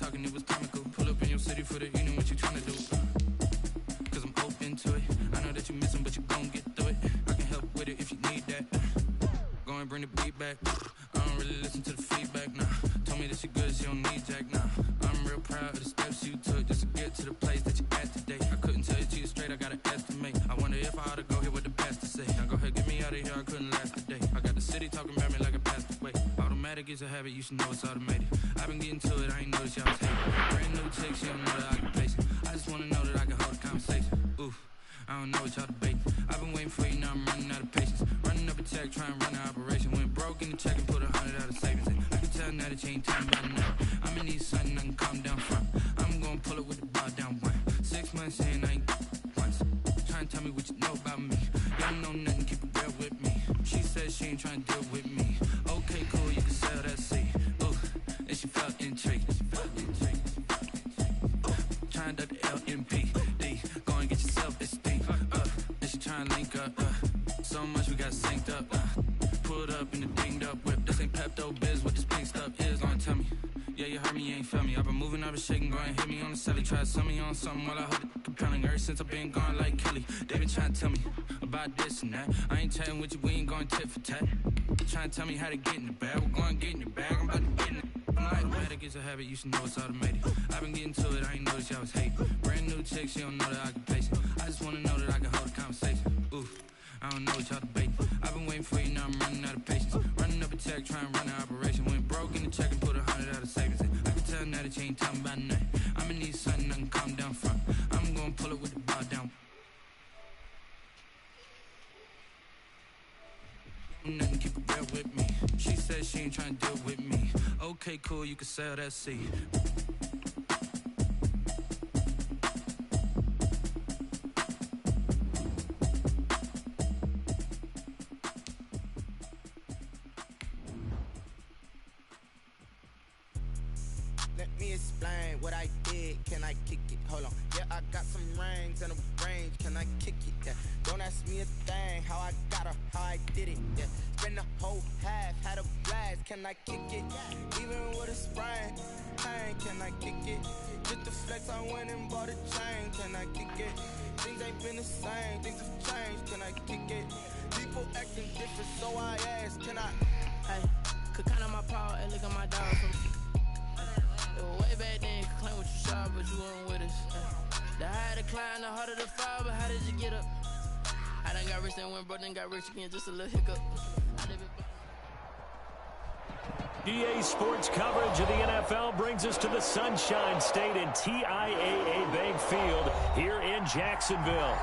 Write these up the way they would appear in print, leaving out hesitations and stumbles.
talking, it was comical. Pull up in your city for the evening, what you tryna do? Cause I'm open to it. I know that you missing, but you gon' get through it. I can help with it if you need that. Go and bring the beat back. I don't really listen to the feedback, nah. Told me that she good, she don't need Jack, nah. I'm real proud of the steps you took just to get to the place that you at today. I couldn't tell you to you straight, I gotta estimate. I wonder if I ought to go here with the pastor say. Now go ahead, get me out of here, I couldn't last a day. I got the city talking about me like a passed away. Automatic is a habit, you should know it's automated. I've been getting to it, I ain't noticed y'all was hating. Brand new chick, she don't know the occupation. I just wanna know that I can hold a conversation. Oof, I don't know what y'all debating. I've been waiting for you, now I'm running out of patience. Running up a check, trying to run an operation. Went broke in the check and put 100 out of savings in. I can tell now that you ain't telling about nothing. I'ma need something I can calm down from. I'm gonna pull it with the bar down one. 6 months saying I ain't once. Trying to tell me what you know about me. You don't know nothing, keep it real with me. She said she ain't trying to deal with me. Okay, cool, you can sell that seed. Ooh, and she felt intrigued. Trying to duck the LMPD. Go and get your self-esteem. And she trying to link up. So much we got synced up. Pulled up in the dinged up whip. This ain't Pepto-Biz, what this pink stuff is. Gonna tell me. Yeah, you heard me, you ain't felt me. I've been moving, I've been shaking, go and hit me on the celly. Try to sell me on something while I hold it compelling. Ever since I've been gone like Kelly, they been trying to tell me about this and that. I ain't chatting with you, we ain't going tit for tat. Trying to tell me how to get in the bag. We're going to get in your bag, I'm about to get in it. Automatic is a habit, you should know it's automated. I've been getting to it, I ain't noticed y'all was hating. Brand new chick, she don't know the occupation. I just wanna know that I can hold a conversation. Oof, I don't know what y'all debating. I've been waiting for you, now I'm running out of patience. Running up a check, trying to run an operation. Went broke in the check and put 100 out of savings in. I can tell now that you ain't talking about nothing. I'ma need something I can calm down from. I'm gonna pull it with the bar down. Nothing, keep it real with me. She said she ain't trying to deal with me. Okay, cool, you can sell that seed. Let me explain what I did. Can I kick it? Hold on. Yeah, I got some rings and a range. Can I kick it? Yeah. Don't ask me a thing. How I got her, how I did it. Yeah. Spend the whole half, had a blast. Can I kick it? Even with a sprain. Hey, can I kick it? Just the flex, I went and bought a chain. Can I kick it? Things ain't been the same. Things have changed. Can I kick it? People acting different, so I ask. Can I? Hey, could count on my power and look at my dog from. Way back then, you could claim what you saw, but you weren't with us. The higher the climb, the harder the fall, but how did you get up? I done got rich and went broke, then got rich again, just a little hiccup. EA Sports coverage of the NFL brings us to the Sunshine State and TIAA Bank Field here in Jacksonville.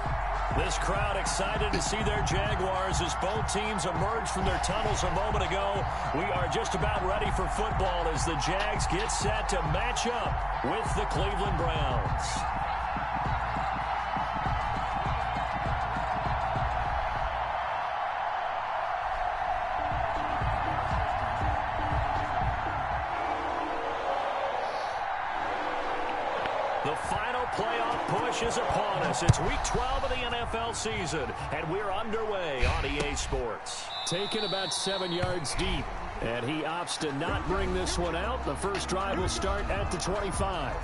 This crowd excited to see their Jaguars as both teams emerged from their tunnels a moment ago. We are just about ready for football as the Jags get set to match up with the Cleveland Browns. The final playoff push is upon us. It's week 12 of the NFL season, and we're underway on EA Sports. Taken about 7 yards deep, and he opts to not bring this one out. The first drive will start at the 25.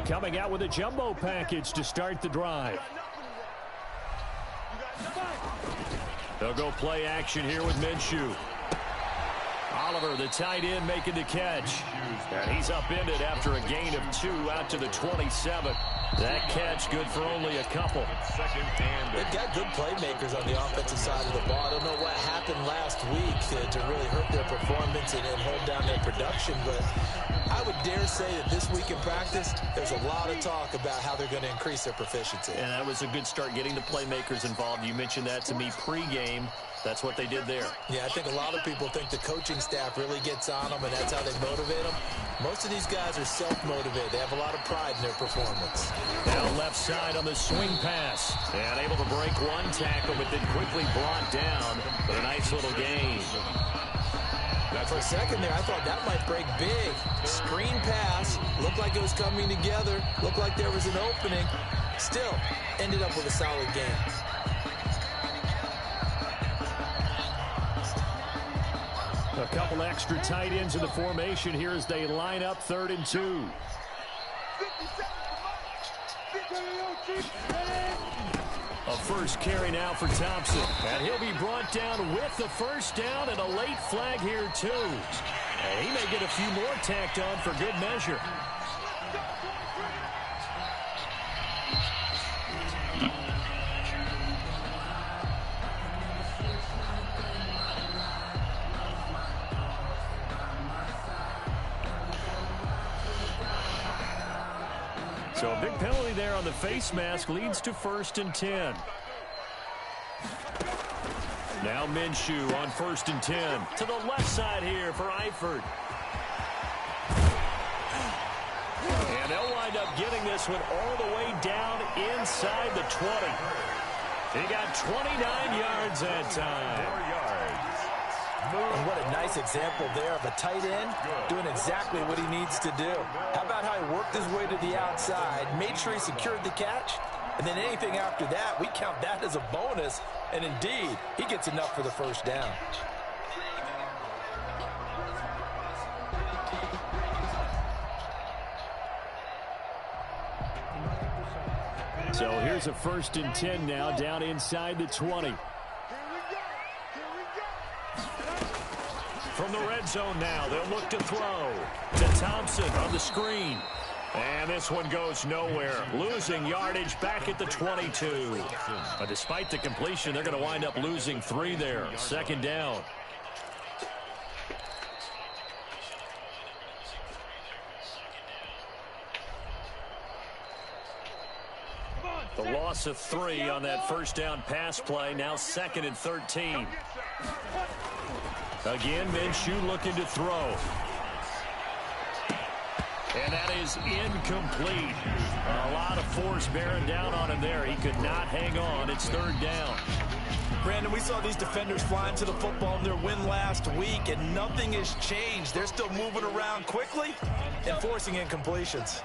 Coming out with a jumbo package to start the drive. They'll go play action here with Minshew. Oliver, the tight end, making the catch. And he's upended after a gain of 2 out to the 27. That catch good for only a couple. They've got good playmakers on the offensive side of the ball. I don't know what happened last week to really hurt their performance and hold down their production, but I would dare say that this week in practice, there's a lot of talk about how they're going to increase their proficiency. And that was a good start getting the playmakers involved. You mentioned that to me pregame. That's what they did there. Yeah, I think a lot of people think the coaching staff really gets on them, and that's how they motivate them. Most of these guys are self-motivated. They have a lot of pride in their performance. Now left side on the swing pass. And able to break one tackle, but then quickly brought down. But a nice little gain. For a second there, I thought that might break big. Screen pass, looked like it was coming together, looked like there was an opening. Still, ended up with a solid game. A couple extra tight ends in the formation here as they line up 3rd and 2. A first carry now for Thompson. And he'll be brought down with the first down and a late flag here too. And he may get a few more tacked on for good measure. So a big penalty there on the face mask leads to 1st and 10. Now Minshew on 1st and 10. To the left side here for Eifert. And they'll wind up getting this one all the way down inside the 20. He got 29 yards that time. 4 yards. And what a nice example there of a tight end doing exactly what he needs to do. How about how he worked his way to the outside, made sure he secured the catch, and then anything after that, we count that as a bonus. And indeed, he gets enough for the first down. So here's a 1st and 10 now down inside the 20. From the red zone now, they'll look to throw to Thompson on the screen. And this one goes nowhere. Losing yardage back at the 22. But despite the completion, they're going to wind up losing 3 there. 2nd down. The loss of 3 on that first down pass play. Now 2nd and 13. Again, Minshew looking to throw. And that is incomplete. A lot of force bearing down on him there. He could not hang on. It's 3rd down. Brandon, we saw these defenders flying to the football in their win last week, and nothing has changed. They're still moving around quickly and forcing incompletions.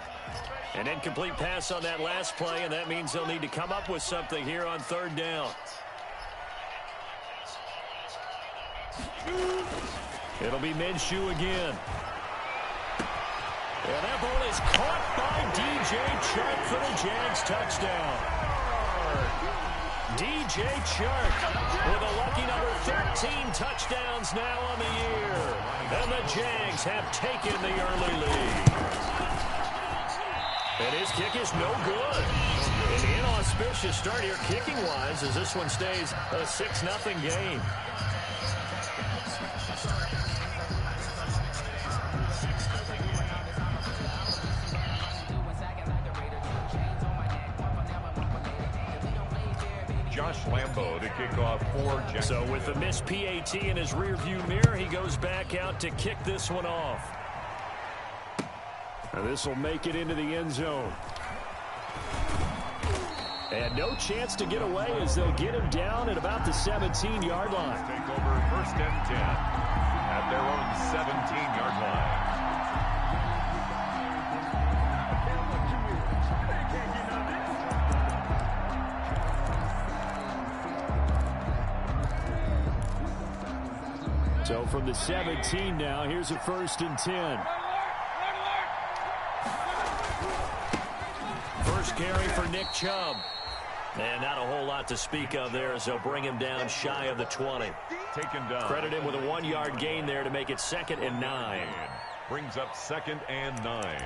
An incomplete pass on that last play, and that means they'll need to come up with something here on 3rd down. It'll be Minshew again. And that ball is caught by DJ Chark for the Jags touchdown. DJ Chark with a lucky number 13 touchdowns now on the year. And the Jags have taken the early lead. And his kick is no good. An inauspicious start here kicking-wise as this one stays a 6-0 game. Josh Lambo to kick off for Jacksonville. So with the missed PAT in his rearview mirror, he goes back out to kick this one off. And this will make it into the end zone. And no chance to get away as they'll get him down at about the 17-yard line. Take over 1st and 10 at their own 17-yard line. So from the 17 now, here's a 1st and 10. First carry for Nick Chubb. And not a whole lot to speak of there as they'll bring him down shy of the 20. Taken down. Credit him with a 1-yard gain there to make it 2nd and 9. Brings up 2nd and 9.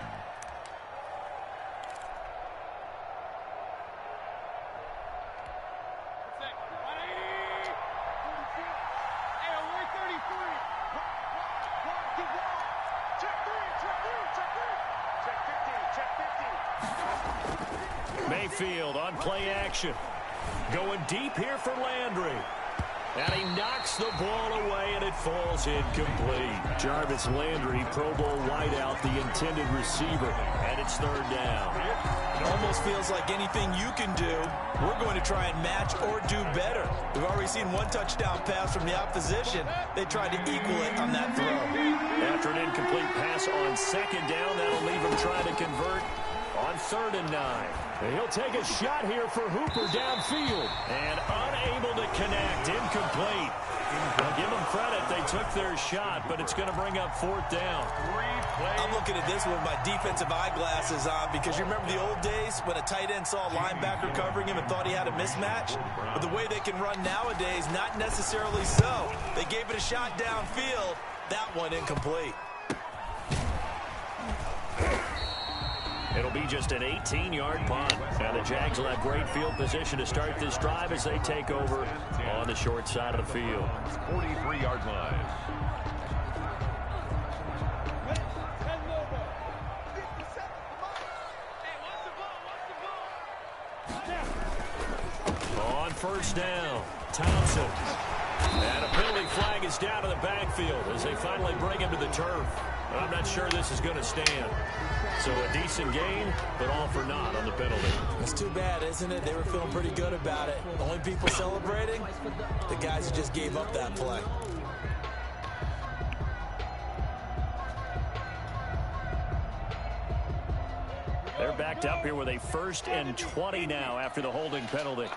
Mayfield on play action. Going deep here for Landry. And he knocks the ball away, and it falls incomplete. Jarvis Landry, Pro Bowl wideout, the intended receiver, and it's third down. It almost feels like anything you can do, we're going to try and match or do better. We've already seen one touchdown pass from the opposition. They tried to equal it on that throw. After an incomplete pass on second down, that'll leave him trying to convert on 3rd and 9. And he'll take a shot here for Hooper downfield. And unable to connect. Incomplete. I'll give them credit. They took their shot, but it's going to bring up 4th down. I'm looking at this with my defensive eyeglasses on because you remember the old days when a tight end saw a linebacker covering him and thought he had a mismatch? But the way they can run nowadays, not necessarily so. They gave it a shot downfield. That one incomplete. It'll be just an 18-yard punt. Now the Jags will have great field position to start this drive as they take over on the short side of the field. 43-yard line. On 1st down, Thompson. And a penalty flag is down to the backfield as they finally bring him to the turf. I'm not sure this is going to stand. So a decent game, but all for naught on the penalty. It's too bad, isn't it? They were feeling pretty good about it. The only people celebrating, the guys who just gave up that play. They're backed up here with a 1st and 20 now after the holding penalty.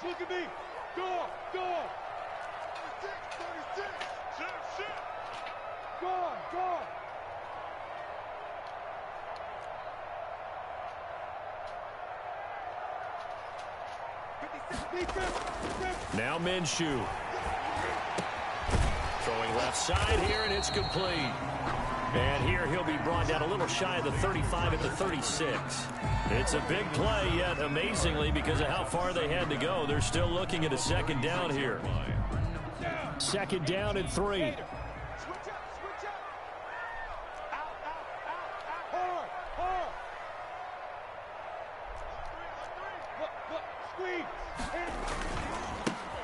Look at me. Go. 36. Go. Now Minshew. Throwing left side here, and it's complete. And here he'll be brought down a little shy of the 35 at the 36. It's a big play, yet amazingly, because of how far they had to go, they're still looking at a 2nd down here. 2nd down and 3. Switch up. Hard. Look. Squeeze.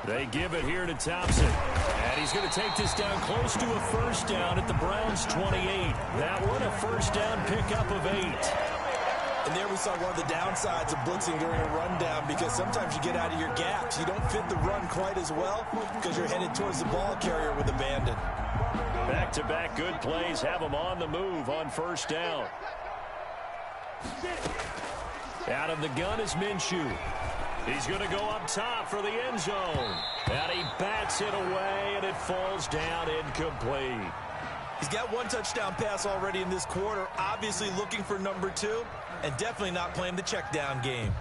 They give it here to Thompson. And he's going to take this down close to a 1st down at the Browns' 28. That one a 1st down pickup of 8. And there we saw one of the downsides of blitzing during a rundown because sometimes you get out of your gaps. You don't fit the run quite as well because you're headed towards the ball carrier with abandon. Back-to-back good plays have them on the move on 1st down. Out of the gun is Minshew. He's going to go up top for the end zone. And he bats it away, and it falls down incomplete. He's got one touchdown pass already in this quarter, obviously looking for number 2, and definitely not playing the check down game.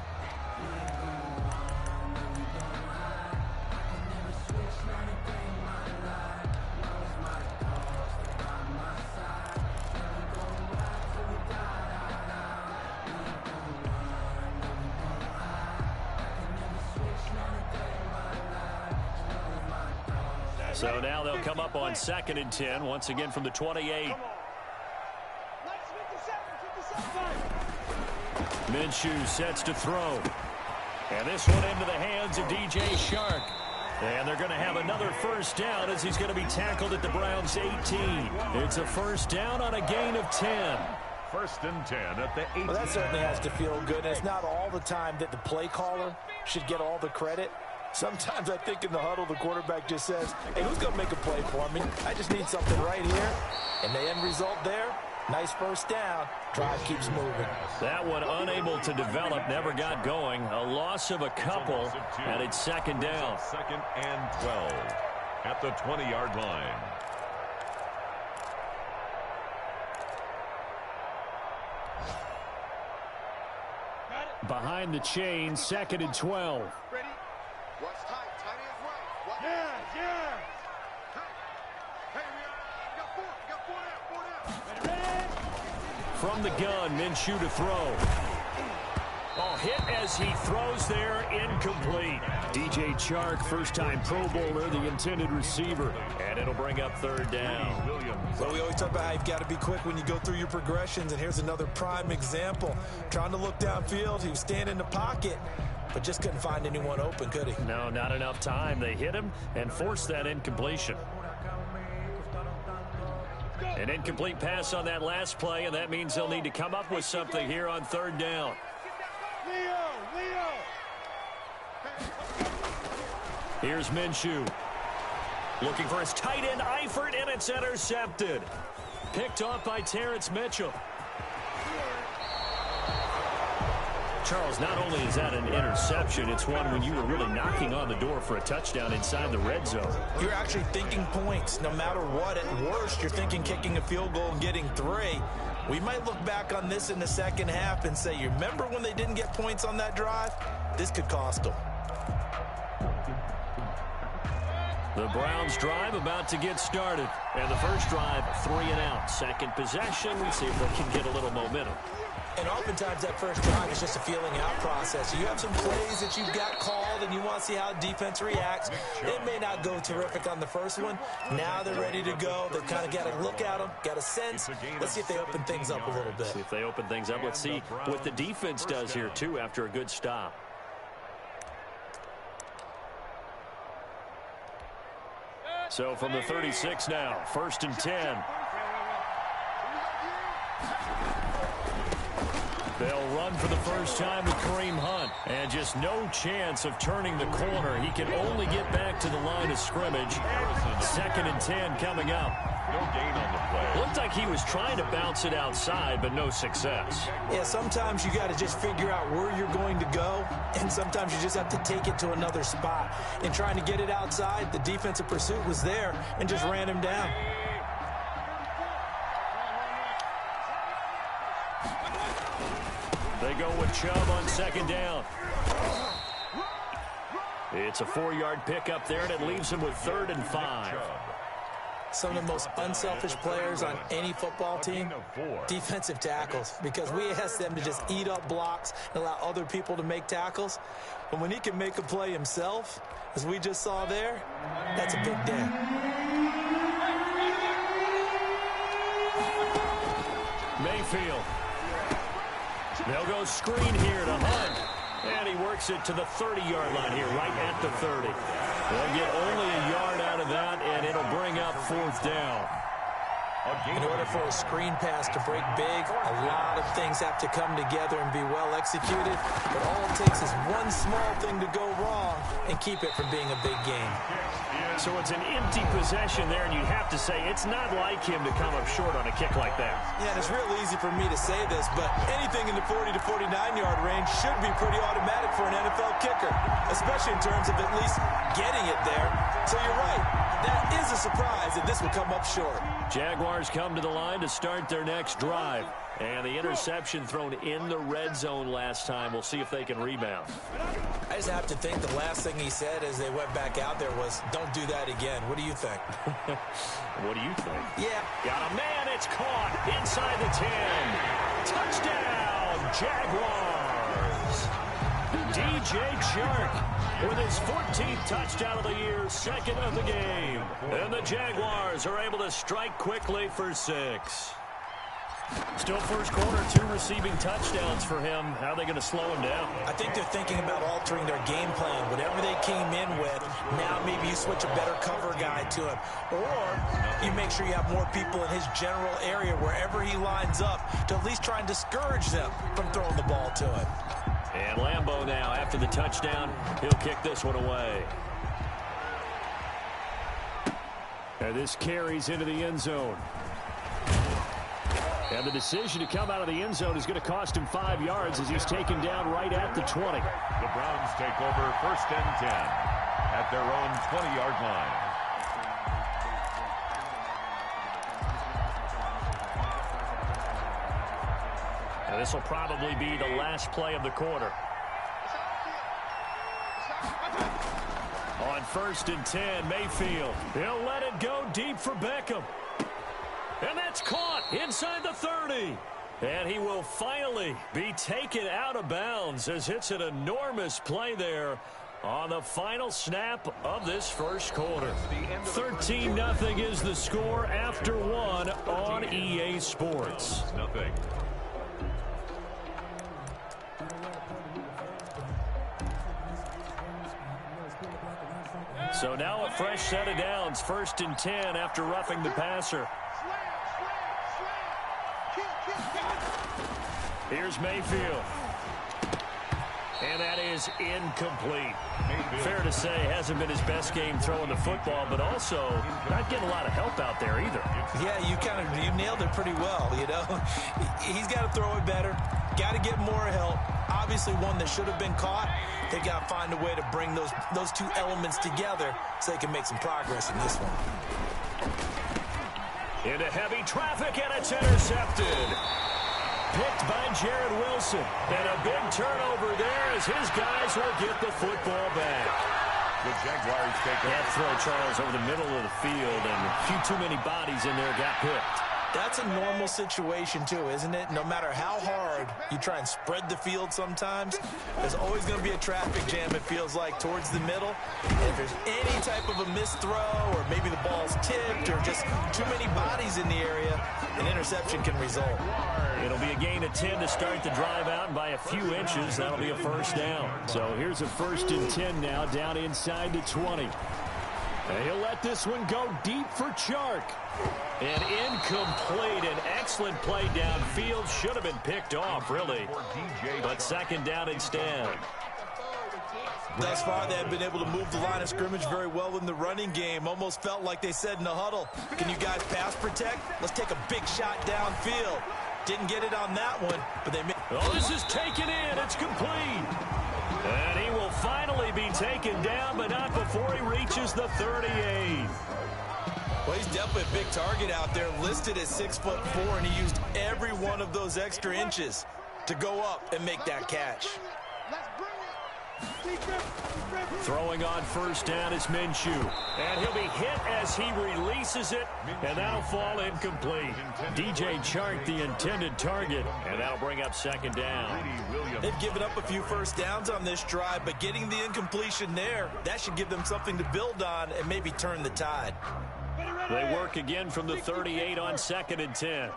So now they'll come up on 2nd and 10, once again from the 28. Minshew sets to throw. And this one into the hands of DJ Shark. And they're going to have another 1st down as he's going to be tackled at the Browns' 18. It's a 1st down on a gain of 10. 1st and 10 at the 18. Well, that certainly has to feel good. It's not all the time that the play caller should get all the credit. Sometimes I think in the huddle, the quarterback just says, hey, who's going to make a play for me? I just need something right here. And the end result there, nice 1st down. Drive keeps moving. That one unable to develop, never got going. A loss of a couple, and it's 2nd down. 2nd and 12 at the 20-yard line. Behind the chain, 2nd and 12. Ready? Watch tight. Tight is right. Yeah. Hey, we got 4 down. From the gun, Minshew to throw. Oh, hit as he throws there, incomplete. DJ Chark, first-time Pro Bowler, the intended receiver. And it'll bring up third down. Well, we always talk about how you've got to be quick when you go through your progressions, and here's another prime example. Trying to look downfield, he was standing in the pocket, but just couldn't find anyone open, could he? No, not enough time. They hit him and forced that incompletion. An incomplete pass on that last play, and that means they'll need to come up with something here on third down. Leo! Here's Minshew. Looking for his tight end, Eifert, and it's intercepted. Picked off by Terrence Mitchell. Charles, not only is that an interception, it's one when you were really knocking on the door for a touchdown inside the red zone. You're actually thinking points. No matter what, at worst, you're thinking kicking a field goal and getting 3. We might look back on this in the second half and say, you remember when they didn't get points on that drive? This could cost them. The Browns drive about to get started. And the first drive, 3 and out. Second possession, see if they can get a little momentum. And oftentimes that first drive is just a feeling out process. You have some plays that you've got called and you want to see how the defense reacts. It may not go terrific on the first one. Now they're ready to go. They've kind of got to look at them, got a sense. Let's see if they open things up a little bit. See if they open things up. Let's see what the defense does here, too, after a good stop. So from the 36 now, 1st and 10. They'll run for the first time with Kareem Hunt. And just no chance of turning the corner. He can only get back to the line of scrimmage. 2nd and 10 coming up. No gain on the play. Looked like he was trying to bounce it outside, but no success. Yeah, sometimes you got to just figure out where you're going to go, and sometimes you just have to take it to another spot. And trying to get it outside, the defensive pursuit was there and just ran him down. They go with Chubb on 2nd down. It's a 4-yard pickup there, and it leaves him with 3rd and 5. Some of the most unselfish players on any football team, defensive tackles, because we ask them to just eat up blocks and allow other people to make tackles. But when he can make a play himself, as we just saw there, that's a big day. Mayfield. They'll go screen here to Hunt. And he works it to the 30-yard line here, right at the 30. They'll get only a yard out of that, and it'll bring up 4th down. In order for a screen pass to break big, a lot of things have to come together and be well executed. But all it takes is one small thing to go wrong and keep it from being a big game. So it's an empty possession there, and you have to say it's not like him to come up short on a kick like that. Yeah, and it's real easy for me to say this, but anything in the 40 to 49-yard range should be pretty automatic for an NFL kicker, especially in terms of at least getting it there. So you're right. That is a surprise that this will come up short. Jaguars come to the line to start their next drive. And the interception thrown in the red zone last time. We'll see if they can rebound. I just have to think the last thing he said as they went back out there was, don't do that again. What do you think? What do you think? Yeah. Got a man. It's caught inside the 10. Touchdown, Jaguars. DJ Chark with his 14th touchdown of the year, 2nd of the game. And the Jaguars are able to strike quickly for 6. Still first quarter, 2 receiving touchdowns for him. How are they going to slow him down? I think they're thinking about altering their game plan. Whatever they came in with, now maybe you switch a better cover guy to him. Or you make sure you have more people in his general area wherever he lines up to at least try and discourage them from throwing the ball to him. And Lambeau now, after the touchdown, he'll kick this one away. And this carries into the end zone. And the decision to come out of the end zone is going to cost him 5 yards as he's taken down right at the 20. The Browns take over 1st and 10 at their own 20-yard line. And this will probably be the last play of the quarter. On 1st and 10, Mayfield. He'll let it go deep for Beckham. And that's caught inside the 30. And he will finally be taken out of bounds as it's an enormous play there on the final snap of this first quarter. 13-0 is the score after one on EA Sports. Nothing. So now a fresh set of downs, 1st and 10 after roughing the passer. Here's Mayfield. And that is incomplete. Fair to say, hasn't been his best game throwing the football, but also not getting a lot of help out there either. Yeah, you nailed it pretty well, you know. He's got to throw it better. Got to get more help. Obviously one that should have been caught. They got to find a way to bring those two elements together so they can make some progress in this one. Into heavy traffic, and it's intercepted. Picked by Jared Wilson. And a big turnover there as his guys will get the football back. The Jaguars take that throw, Charles, over the middle of the field, and a few too many bodies in there got picked. That's a normal situation, too, isn't it? No matter how hard you try and spread the field sometimes, there's always going to be a traffic jam, it feels like, towards the middle. And if there's any type of a missed throw, or maybe the ball's tipped, or just too many bodies in the area, an interception can result. It'll be a gain of 10 to start the drive out, and by a few inches, that'll be a first down. So here's a 1st and 10 now, down inside the 20. And he'll let this one go deep for Chark. And incomplete. An excellent play downfield. Should have been picked off, really. But 2nd down instead. Thus far, they have been able to move the line of scrimmage very well in the running game. Almost felt like they said in the huddle, can you guys pass protect? Let's take a big shot downfield. Didn't get it on that one, but they made... Oh, this is taken in. It's complete. And he will finally be taken down, but not before he reaches the 38. Well, he's definitely a big target out there, listed at 6'4", and he used every one of those extra inches to go up and make that catch. Throwing on 1st down is Minshew. And he'll be hit as he releases it, and that'll fall incomplete. DJ Chark, the intended target, and that'll bring up 2nd down. They've given up a few first downs on this drive, but getting the incompletion there, that should give them something to build on and maybe turn the tide. They work again from the 38 on 2nd and 10.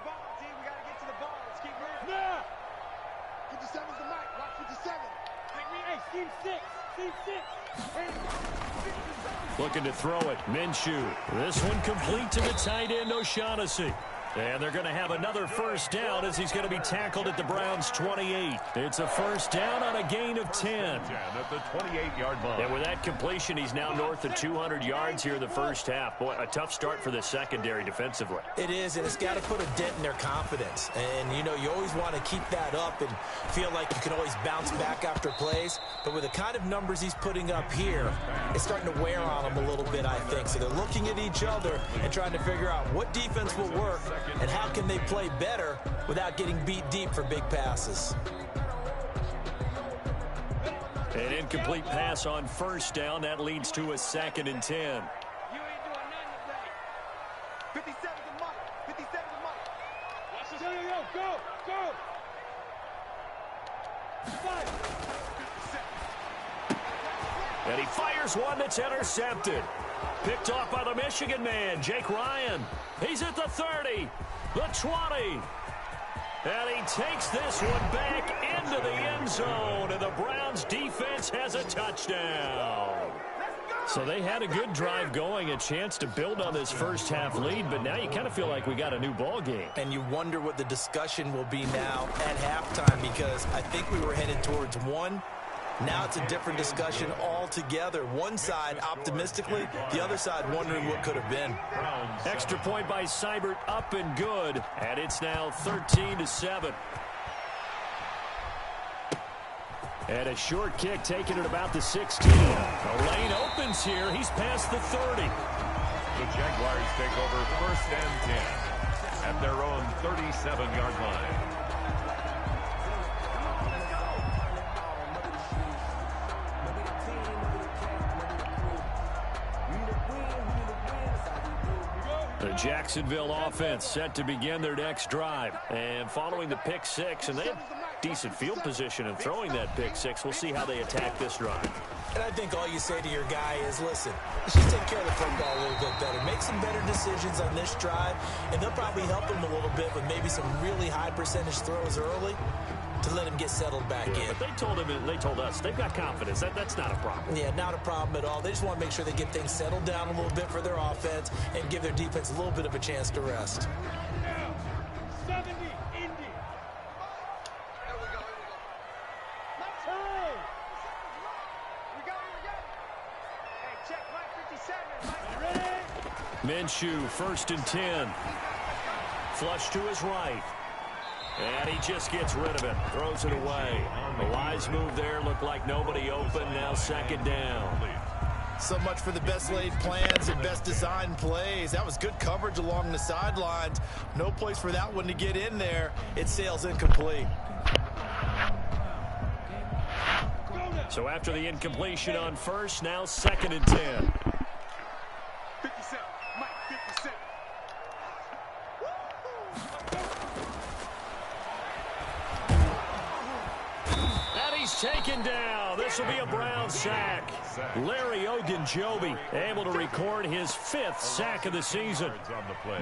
Looking to throw it. Minshew. This one complete to the tight end, O'Shaughnessy. And they're going to have another 1st down as he's going to be tackled at the Browns' 28. It's a 1st down on a gain of 10. At the 28-yard line. And with that completion, he's now north of 200 yards here in the first half. Boy, a tough start for the secondary defensively. It is, and it's got to put a dent in their confidence. And, you know, you always want to keep that up and feel like you can always bounce back after plays. But with the kind of numbers he's putting up here, it's starting to wear on them a little bit, I think. So they're looking at each other and trying to figure out what defense will work and how can they play better without getting beat deep for big passes. An incomplete pass on 1st down. That leads to a 2nd and 10. 57 to Mike. 57 to Mike. Go. And he fires one that's intercepted. Picked off by the Michigan man, Jake Ryan. He's at the 30, the 20. And he takes this one back into the end zone, and the Browns defense has a touchdown. So they had a good drive going, a chance to build on this first half lead, but now you kind of feel like we got a new ball game. And you wonder what the discussion will be now at halftime, because I think we were headed towards one. Now it's a different discussion altogether. One side optimistically, the other side wondering what could have been. Extra point by Seibert, up and good, and it's now 13-7. And a short kick taken at about the 16. The lane opens here. He's past the 30. The Jaguars take over 1st and 10 at their own 37-yard line. The Jacksonville offense set to begin their next drive. And following the pick six, and they have decent field position in throwing that pick six. We'll see how they attack this drive. And I think all you say to your guy is, listen, let's just take care of the football a little bit better. Make some better decisions on this drive, and they'll probably help him a little bit with maybe some really high percentage throws early to let him get settled back in. But they told us they've got confidence. That's not a problem. Yeah, not a problem at all. They just want to make sure they get things settled down a little bit for their offense and give their defense a little bit of a chance to rest. 70, Indy. There we go. Let's hurry. We go. Hey, check Mike 57. Mike, ready? Minshew, 1st and 10. Flush to his right. And he just gets rid of it. Throws it away. A wise move there. Looked like nobody open. Now 2nd down. So much for the best laid plans and best designed plays. That was good coverage along the sidelines. No place for that one to get in there. It sails incomplete. So after the incompletion on 1st, now 2nd and 10. 57. Mike 57. He's taken down. This will be a Brown sack. Larry Ogunjobi able to record his 5th sack of the season.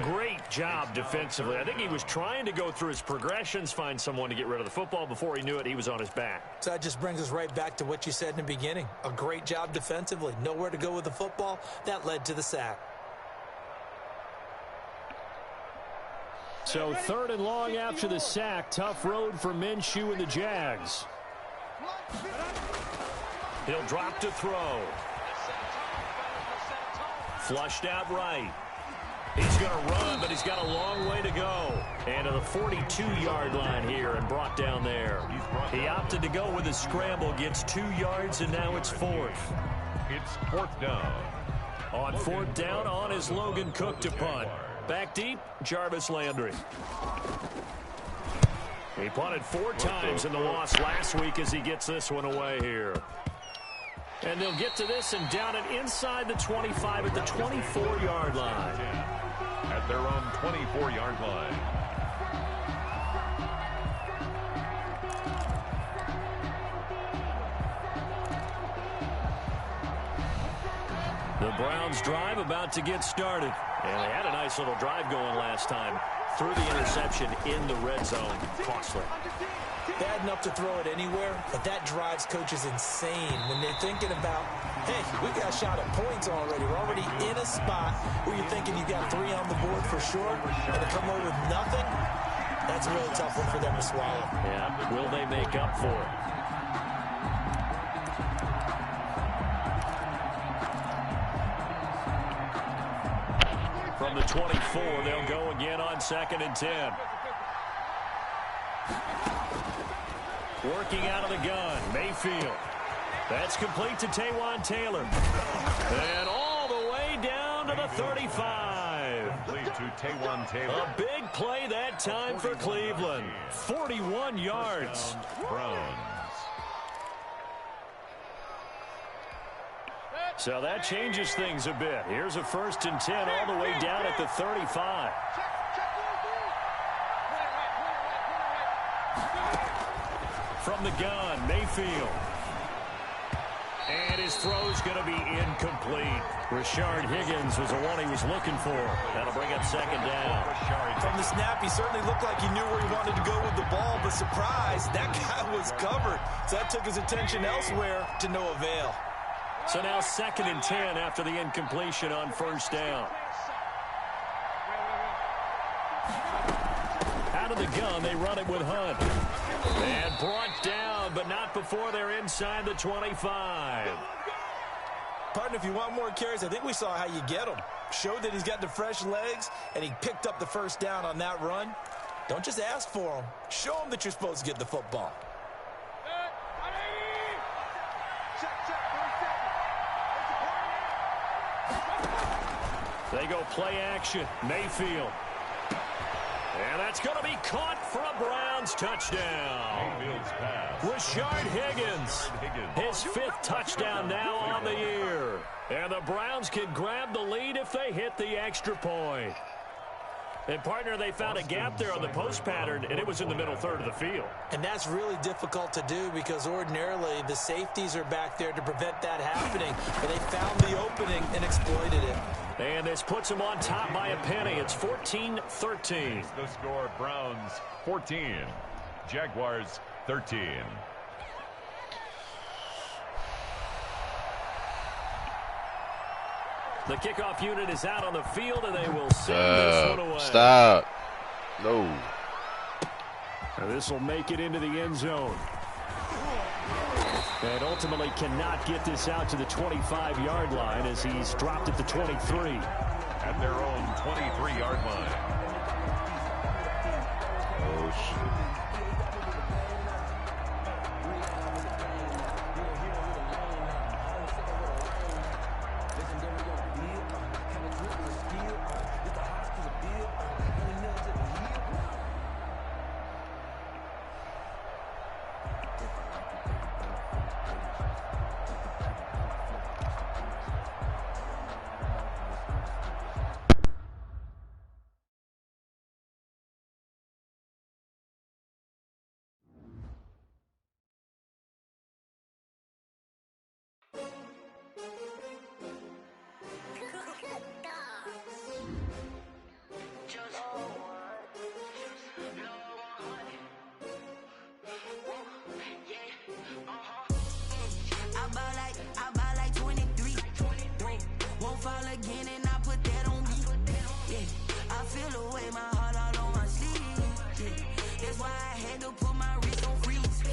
Great job defensively. I think he was trying to go through his progressions, find someone to get rid of the football. Before he knew it, he was on his back. So that just brings us right back to what you said in the beginning. A great job defensively. Nowhere to go with the football. That led to the sack. So 3rd and long after the sack. Tough road for Minshew and the Jags. He'll drop to throw. Flushed out right. He's going to run, but he's got a long way to go. And to the 42-yard line here and brought down there. He opted to go with a scramble, gets 2 yards, and now it's 4th. It's 4th down. On 4th down, on is Logan Cook to punt. Back deep, Jarvis Landry. He punted 4 times in the loss last week as he gets this one away here. And they'll get to this and down it inside the 25 at the 24-yard line. At their own 24-yard line. The Browns drive about to get started. And they had a nice little drive going last time. Threw the interception in the red zone. Costly. Bad enough to throw it anywhere, but that drives coaches insane when they're thinking about, hey, we got a shot at points already. We're already in a spot where you're thinking you got 3 on the board for sure, and to come away with nothing, that's a really tough one for them to swallow. Yeah, will they make up for it? From the 24, they'll go again on 2nd and 10. Working out of the gun, Mayfield. That's complete to Taywan Taylor. And all the way down to the 35. Complete to Taywan Taylor. A big play that time for Cleveland. 41 yards. Browns. So that changes things a bit. Here's a 1st and 10 all the way down at the 35. From the gun, Mayfield. And his throw's going to be incomplete. Rashard Higgins was the one he was looking for. That'll bring up 2nd down. From the snap, he certainly looked like he knew where he wanted to go with the ball, but surprise, that guy was covered. So that took his attention elsewhere to no avail. So now 2nd and 10 after the incompletion on 1st down. Out of the gun, they run it with Hunt. And brought down, but not before they're inside the 25. Partner, if you want more carries, I think we saw how you get them. Showed that he's got the fresh legs, and he picked up the 1st down on that run. Don't just ask for them. Show them that you're supposed to get the football. They go play action. Mayfield. And that's going to be caught for a Browns touchdown. Rashard Higgins. His 5th touchdown now on the year. And the Browns can grab the lead if they hit the extra point. And, partner, they found a gap there on the post pattern, and it was in the middle third of the field. And that's really difficult to do because ordinarily the safeties are back there to prevent that happening. But they found the opening and exploited it. And this puts them on top by a penny. It's 14-13. The score, Browns 14, Jaguars 13. The kickoff unit is out on the field, and they will send this one away. Stop. No. And this will make it into the end zone. And ultimately cannot get this out to the 25-yard line as he's dropped at the 23. At their own 23-yard line. Oh, shit. I buy like 23. Won't fall again and I put that on me. Yeah, I feel the way my heart all on my sleeve. Yeah, that's why I had to put my wrist on freeze.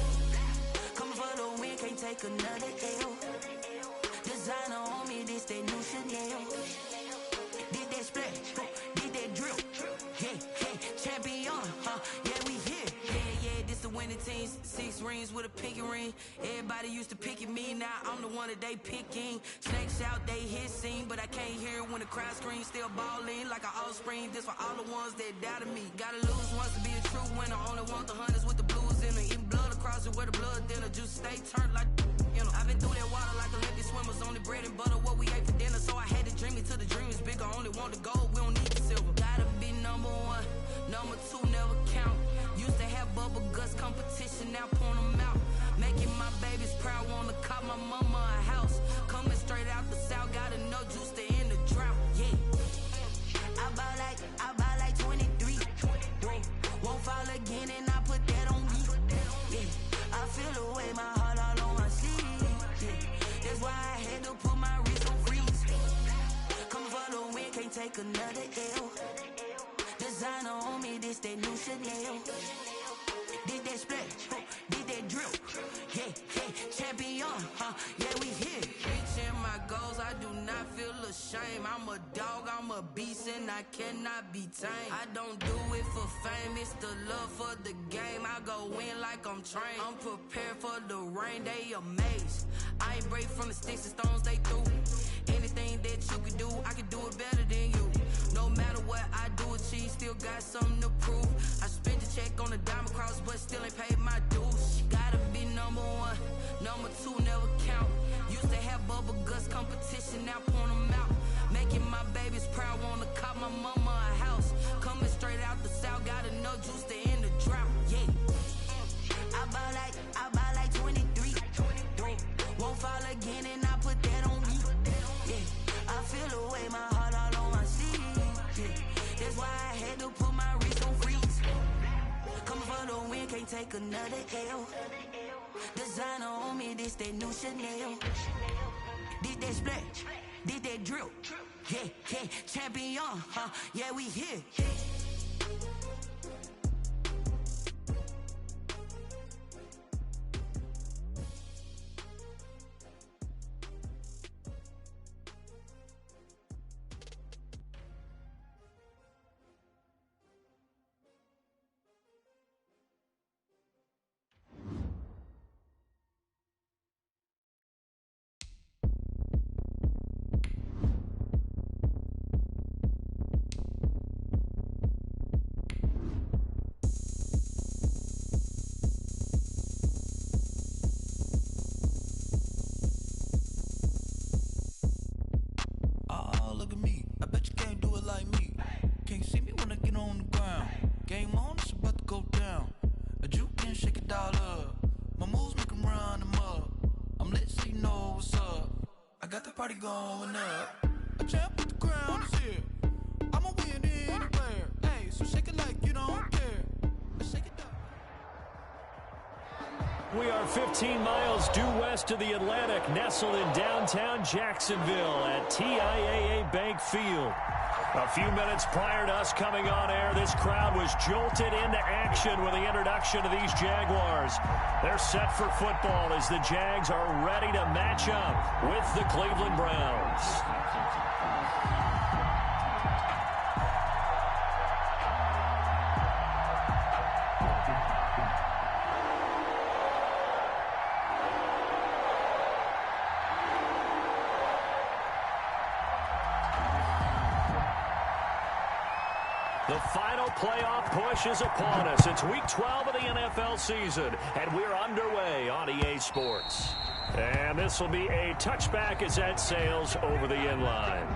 Coming for the win, can't take another L. Designer on me, this that new Chanel. Did that splash, did that drill. Yeah, champion, yeah, we here. Yeah, this the winning team. 6 rings with a pinky ring. Everybody used to pick at me, now I'm the one that they picking. Snakes out, they hit scene, but I can't hear it when the crowd screams. Still balling like an offspring. This for all the ones that doubted me. Gotta lose once to be a true winner. Only want the hunters with the blues in it. Eating blood across it where the blood dinner. Juice stay turned like, you know. I've been through that water like Olympic swimmers. Only bread and butter, what we ate for dinner. So I had to dream it till the dream is bigger. Only want the gold, we don't need the silver. Gotta be number 1, number 2 never count. Used to have bubble guts competition, now point them out. Making my babies proud, wanna cop my mama a house. Coming straight out the south, gotta know juice to end the drought. Yeah, I buy like 23. Won't fall again and I put that on me. Yeah, I feel the way my heart all on my sleeve. Yeah, that's why I had to put my wrist on freeze. Coming for the win, can't take another L. Designer on me, this that new Chanel. Did that splash, did that drill. Yeah, champion, yeah, we here. Reaching my goals, I do not feel ashamed. I'm a dog, I'm a beast, and I cannot be tamed. I don't do it for fame, it's the love for the game. I go in like I'm trained. I'm prepared for the rain, they amazed. I ain't break from the sticks and stones they threw. Anything that you can do, I can do it better than you. No matter what I do, achieve, still got something to prove. I spent the check on the diamond cross, but still ain't paid my dues. Gotta be number 1, number 2 never count. Used to have bubble guts competition, now point them out. Making my babies proud, wanna cop my mama a house. Coming straight out the south, gotta know juice to end the drought. Yeah, I buy like 23. Won't fall again and I put that on me. Yeah, I feel the way my heart all on my sleeve. Yeah, that's why I had to put my wrist on freeze. Coming for the win, can't take another L. Designer on me, this that new Chanel. Did that splash, did that drill. Yeah, champion, yeah, we here. Game on, it's about to go down. A juke can shake it all up. My moves make 'em run them up. I'm lit so you know what's up. I got the party going up. A champ with the crown is here. I'ma win anywhere. Hey, so shake it like you don't care. Shake it up. We are 15 miles due west of the Atlantic, nestled in downtown Jacksonville at TIAA Bank Field. A few minutes prior to us coming on air, this crowd was jolted into action with the introduction of these Jaguars. They're set for football as the Jags are ready to match up with the Cleveland Browns. The final playoff push is upon us. It's week 12 of the NFL season, and we're underway on EA Sports. And this will be a touchback as that sails over the inline.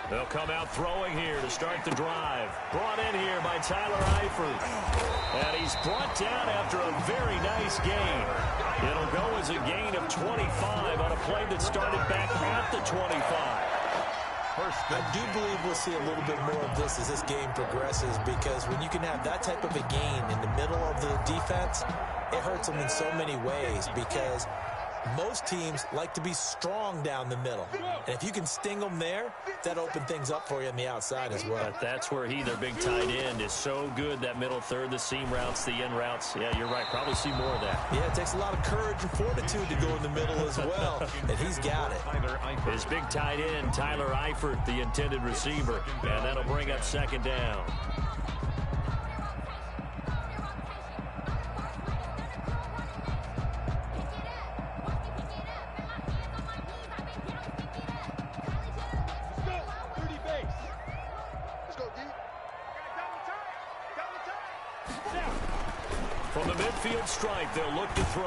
They'll come out throwing here to start the drive. Brought in here by Tyler Eifert. And he's brought down after a very nice gain. It'll go as a gain of 25 on a play that started back at the 25. I do believe we'll see a little bit more of this as this game progresses, because when you can have that type of a gain in the middle of the defense, it hurts them in so many ways, because most teams like to be strong down the middle. And if you can sting them there, that opens things up for you on the outside as well. But that's where their big tight end, is so good, that middle third, the seam routes, the in routes. Yeah, you're right. Probably see more of that. Yeah, it takes a lot of courage and fortitude to go in the middle as well. And he's got it. His big tight end, Tyler Eifert, the intended receiver. And that'll bring up second down. From the midfield stripe, they'll look to throw.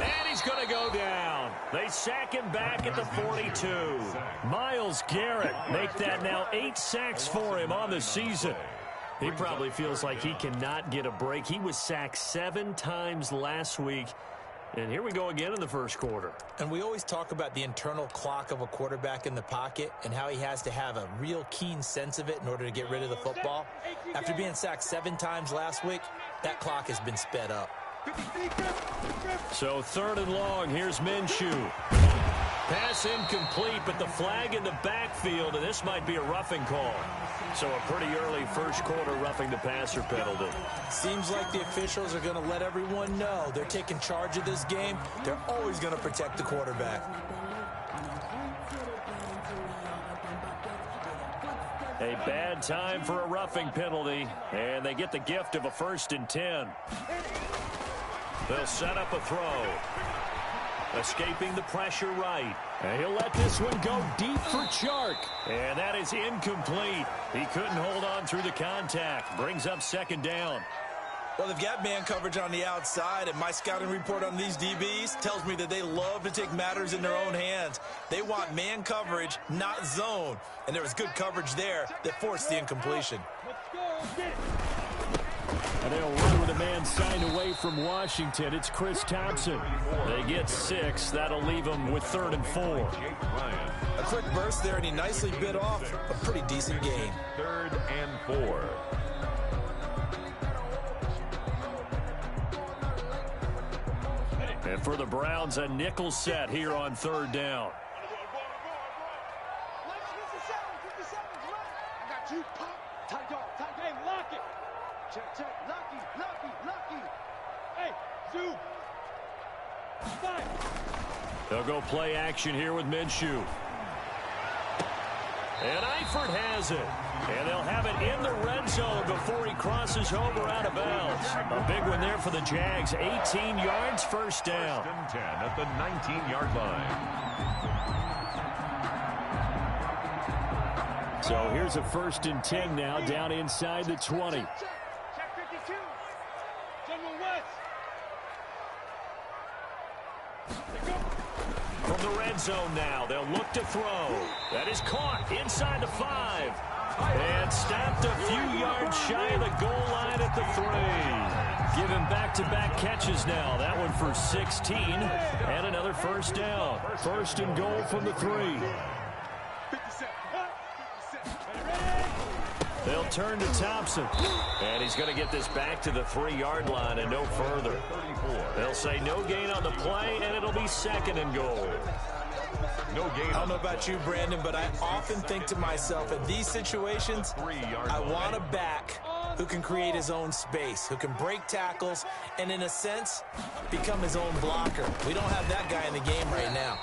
And he's going to go down. They sack him back at the 42. Myles Garrett make that now 8 sacks for him on the season. He probably feels like he cannot get a break. He was sacked 7 times last week. And here we go again in the first quarter. And we always talk about the internal clock of a quarterback in the pocket and how he has to have a real keen sense of it in order to get rid of the football. After being sacked 7 times last week, that clock has been sped up. So 3rd and long, here's Minshew. Pass incomplete, but the flag in the backfield, and this might be a roughing call. So a pretty early first quarter roughing the passer penalty. Seems like the officials are going to let everyone know they're taking charge of this game. They're always going to protect the quarterback. A bad time for a roughing penalty, and they get the gift of a 1st and 10. They'll set up a throw. Escaping the pressure right. And he'll let this one go deep for Chark. And that is incomplete. He couldn't hold on through the contact. Brings up second down. Well, they've got man coverage on the outside, and my scouting report on these DBs tells me that they love to take matters in their own hands. They want man coverage, not zone. And there was good coverage there that forced the incompletion. And they'll run with a man signed away from Washington. It's Chris Thompson. They get 6. That'll leave them with 3rd and 4. A quick burst there, and he nicely bit off a pretty decent gain. 3rd and 4. And for the Browns, a nickel set here on 3rd down. I got you. Tight dog, tight game, lock it. Check, check, lucky. Hey, zoom. Fire. They'll go play action here with Minshew. And Eifert has it. And they'll have it in the red zone before he crosses over out of bounds. A big one there for the Jags. 18 yards, first down. First and 10 at the 19-yard line. So here's a 1st and 10 now, down inside the 20. Check 52. General West. From the red zone now, they'll look to throw. That is caught inside the 5. And stopped a few yards shy of the goal line at the 3. Give him back-to-back catches now. That one for 16. And another first down. 1st and goal from the 3. They'll turn to Thompson. And he's going to get this back to the 3-yard line and no further. They'll say no gain on the play, and it'll be 2nd and goal. No gain. I don't know about you, Brandon, but I often think to myself, in these situations, I want a back who can create his own space, who can break tackles, and in a sense, become his own blocker. We don't have that guy in the game right now.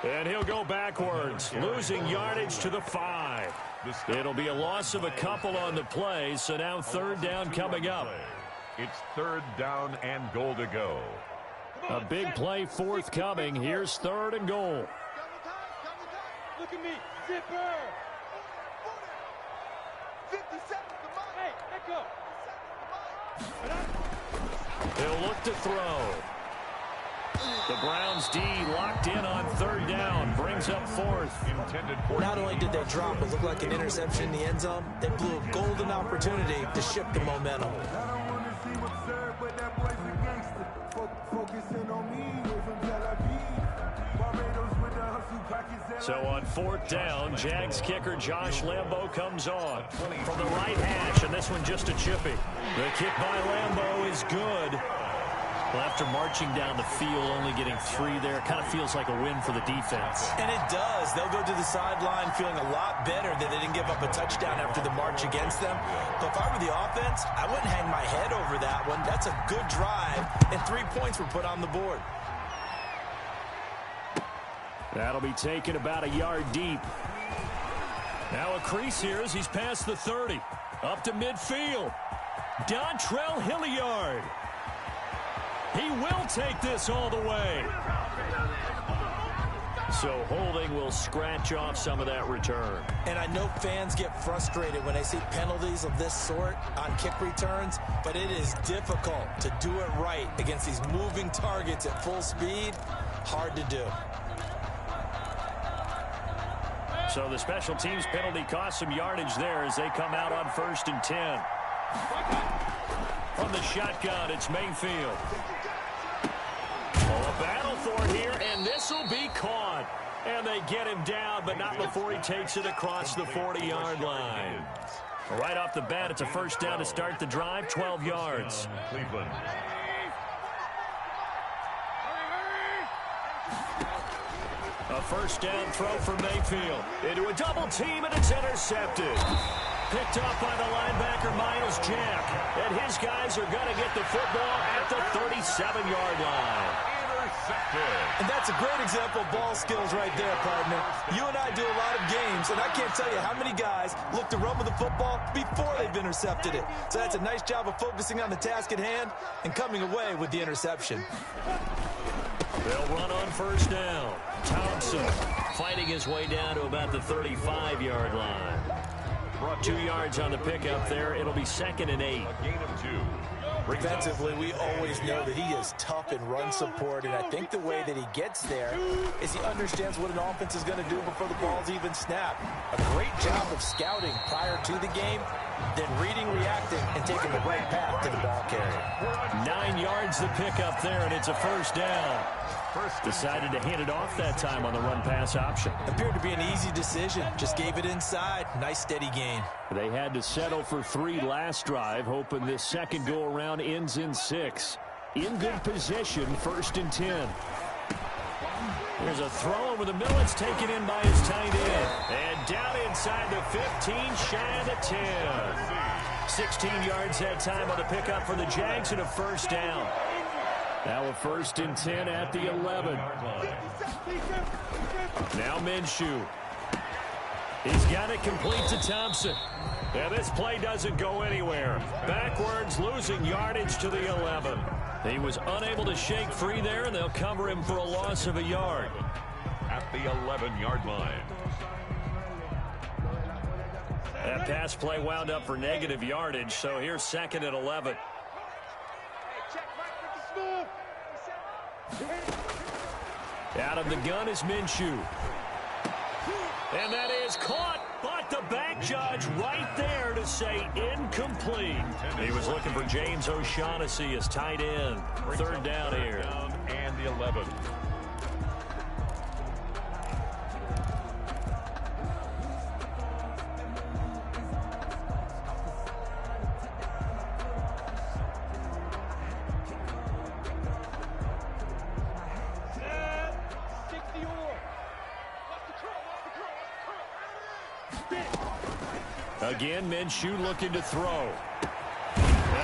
And he'll go backwards, losing yardage to the 5. It'll be a loss of a couple on the play, so now 3rd down coming up. It's 3rd down and goal to go. A big play forthcoming. Here's 3rd and goal. Look at me, zipper. 50 seconds. Hey, let go. They'll look to throw. The Browns D locked in on 3rd down. Brings up 4th. Not only did they drop what looked like an interception in the end zone, they blew a golden opportunity to shift the momentum. So on 4th down, Jags kicker Josh Lambo comes on from the right hash, and this one just a chippy. The kick by Lambo is good. Well, after marching down the field, only getting 3 there, kind of feels like a win for the defense. And it does. They'll go to the sideline feeling a lot better that they didn't give up a touchdown after the march against them. But if I were the offense, I wouldn't hang my head over that one. That's a good drive, and 3 points were put on the board. That'll be taken about a yard deep. Now a crease here as he's past the 30. Up to midfield. Dontrell Hilliard. He will take this all the way. So holding will scratch off some of that return. And I know fans get frustrated when they see penalties of this sort on kick returns, but it is difficult to do it right against these moving targets at full speed. Hard to do. So the special teams penalty cost some yardage there as they come out on 1st and 10. From the shotgun, it's Mayfield. Oh, a battle for it here, and this will be caught. And they get him down, but not before he takes it across the 40-yard line. Right off the bat, it's a 1st down to start the drive, 12 yards. Cleveland. A 1st down throw for Mayfield. Into a double team, and it's intercepted. Picked off by the linebacker, Miles Jack. And his guys are going to get the football at the 37-yard line. Intercepted. And that's a great example of ball skills right there, partner. You and I do a lot of games, and I can't tell you how many guys look to run with the football before they've intercepted it. So that's a nice job of focusing on the task at hand and coming away with the interception. They'll run on 1st down. Thompson fighting his way down to about the 35-yard line. 2 yards on the pickup there. It'll be 2nd and 8. A gain of 2. Defensively, we always know that he is tough in run support, and I think the way that he gets there is he understands what an offense is going to do before the ball's even snapped. A great job of scouting prior to the game, then reading, reacting, and taking the right path to the ball carrier. 9 yards the pickup there, and it's a 1st down. Decided to hand it off that time on the run-pass option. Appeared to be an easy decision. Just gave it inside. Nice, steady gain. They had to settle for 3 last drive, hoping this second go-around ends in 6. In good position, 1st and 10. There's a throw over the middle. It's taken in by his tight end. And down inside the 15, shy of the 10. 16 yards that time on the pickup for the Jags and a 1st down. Now a 1st and 10 at the 11. Now Minshew. He's got it complete to Thompson. And this play doesn't go anywhere. Backwards, losing yardage to the 11. He was unable to shake free there, and they'll cover him for a loss of a yard. At the 11-yard line. That pass play wound up for negative yardage, so here's 2nd and 11. Out of the gun is Minshew. And that is caught, but the back judge right there to say incomplete. He was looking for James O'Shaughnessy as tight end. 3rd down here. And the 11. Again, Minshew looking to throw.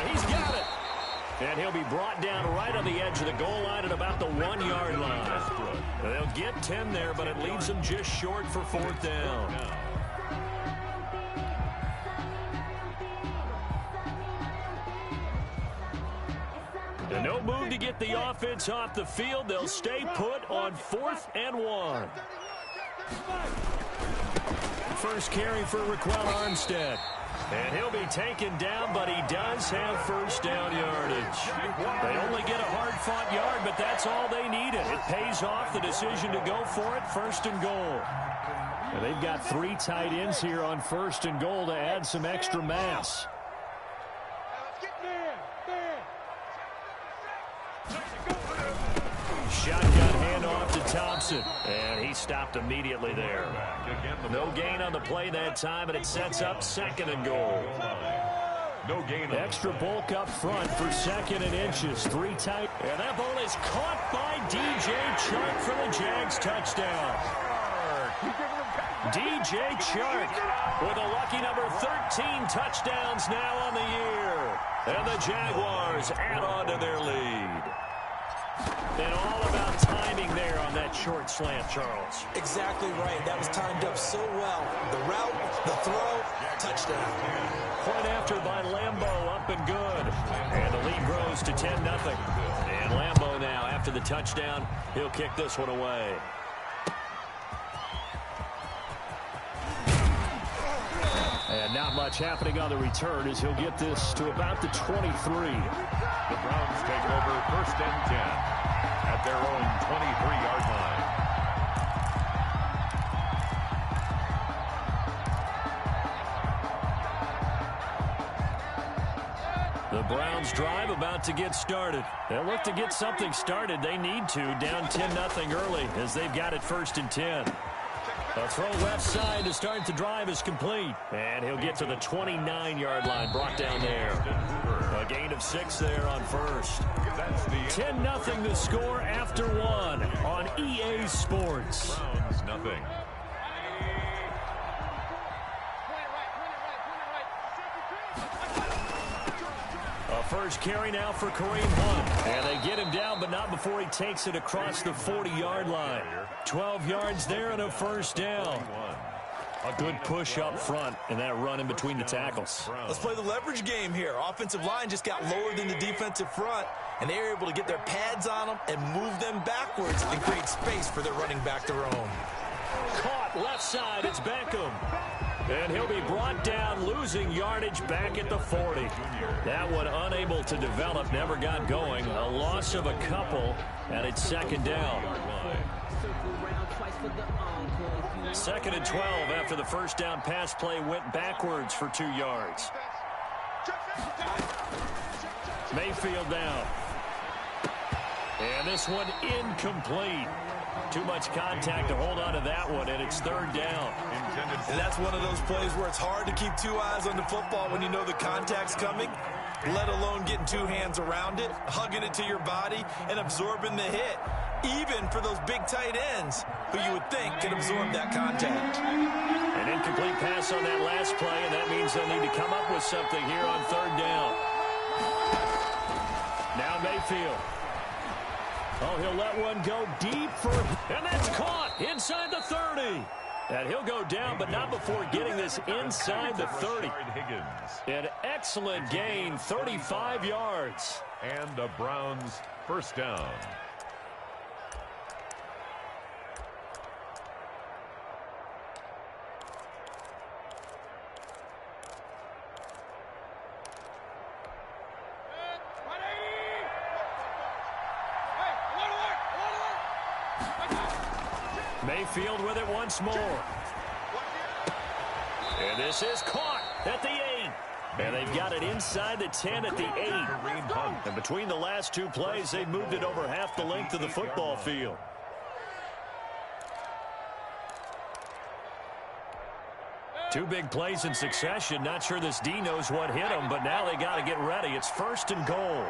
He's got it. And he'll be brought down right on the edge of the goal line at about the 1-yard line. They'll get 10 there, but it leaves them just short for 4th down. And no move to get the offense off the field. They'll stay put on 4th and 1. First carry for Raquel Armstead. And he'll be taken down, but he does have 1st down yardage. They only get a hard-fought yard, but that's all they needed. It pays off the decision to go for it, 1st and goal. And they've got 3 tight ends here on 1st and goal to add some extra mass. Shotgun handoff to Thompson, and he stopped immediately there. No gain on the play that time, and it sets up 2nd and goal. No gain. Extra bulk up front for 2nd and inches. 3 tight. And that ball is caught by DJ Chark for the Jags touchdown. DJ Chark with a lucky number 13 touchdowns now on the year. And the Jaguars add on to their lead. And all about timing there on that short slant, Charles. Exactly right. That was timed up so well. The route, the throw, touchdown. Point after by Lambeau, up and good. And the lead grows to 10-0. And Lambeau now, after the touchdown, he'll kick this one away. And not much happening on the return as he'll get this to about the 23. The Browns take over 1st and 10 at their own 23-yard line. The Browns drive about to get started. They'll look to get something started. They need to, down 10-0 early as they've got it 1st and 10. A throw left side to start the drive is complete. And he'll get to the 29-yard line, brought down there. A gain of 6 there on 1st. 10-0 the score after 1 on EA Sports. Browns, nothing. A first carry now for Kareem Hunt. And they get him down, but not before he takes it across the 40-yard line. 12 yards there and a 1st down. A good push up front and that run in between the tackles. Let's play the leverage game here. Offensive line just got lower than the defensive front, and they were able to get their pads on them and move them backwards and create space for their running back their own. Caught left side, it's Beckham. And he'll be brought down, losing yardage back at the 40. That one unable to develop, never got going. A loss of a couple, and it's 2nd down. 2nd and 12 after the 1st down pass play went backwards for 2 yards. Mayfield down. And this one incomplete. Too much contact to hold on to that one, and it's 3rd down. And that's one of those plays where it's hard to keep 2 eyes on the football when you know the contact's coming, let alone getting 2 hands around it, hugging it to your body, and absorbing the hit, even for those big tight ends who you would think could absorb that contact. An incomplete pass on that last play, and that means they'll need to come up with something here on 3rd down. Now Mayfield. Oh, he'll let one go deep for, and that's caught inside the 30. And he'll go down, but not before getting this inside the 30. An excellent gain, 35 yards. And the Browns first down. Mayfield with it once more. And this is caught at the 8. And they've got it inside the 10 at the 8. And between the last two plays, they moved it over half the length of the football field. Two big plays in succession. Not sure this D knows what hit him, but now they got to get ready. It's 1st and goal.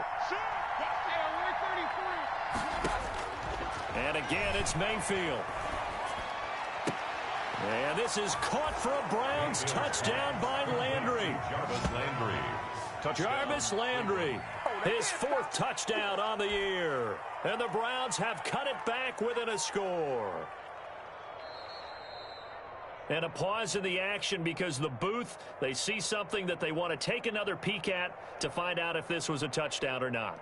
And again, it's Mayfield. And this is caught for a Browns touchdown by Landry. Jarvis Landry, his 4th touchdown on the year. And the Browns have cut it back within a score. And a pause in the action because the booth, they see something that they want to take another peek at to find out if this was a touchdown or not.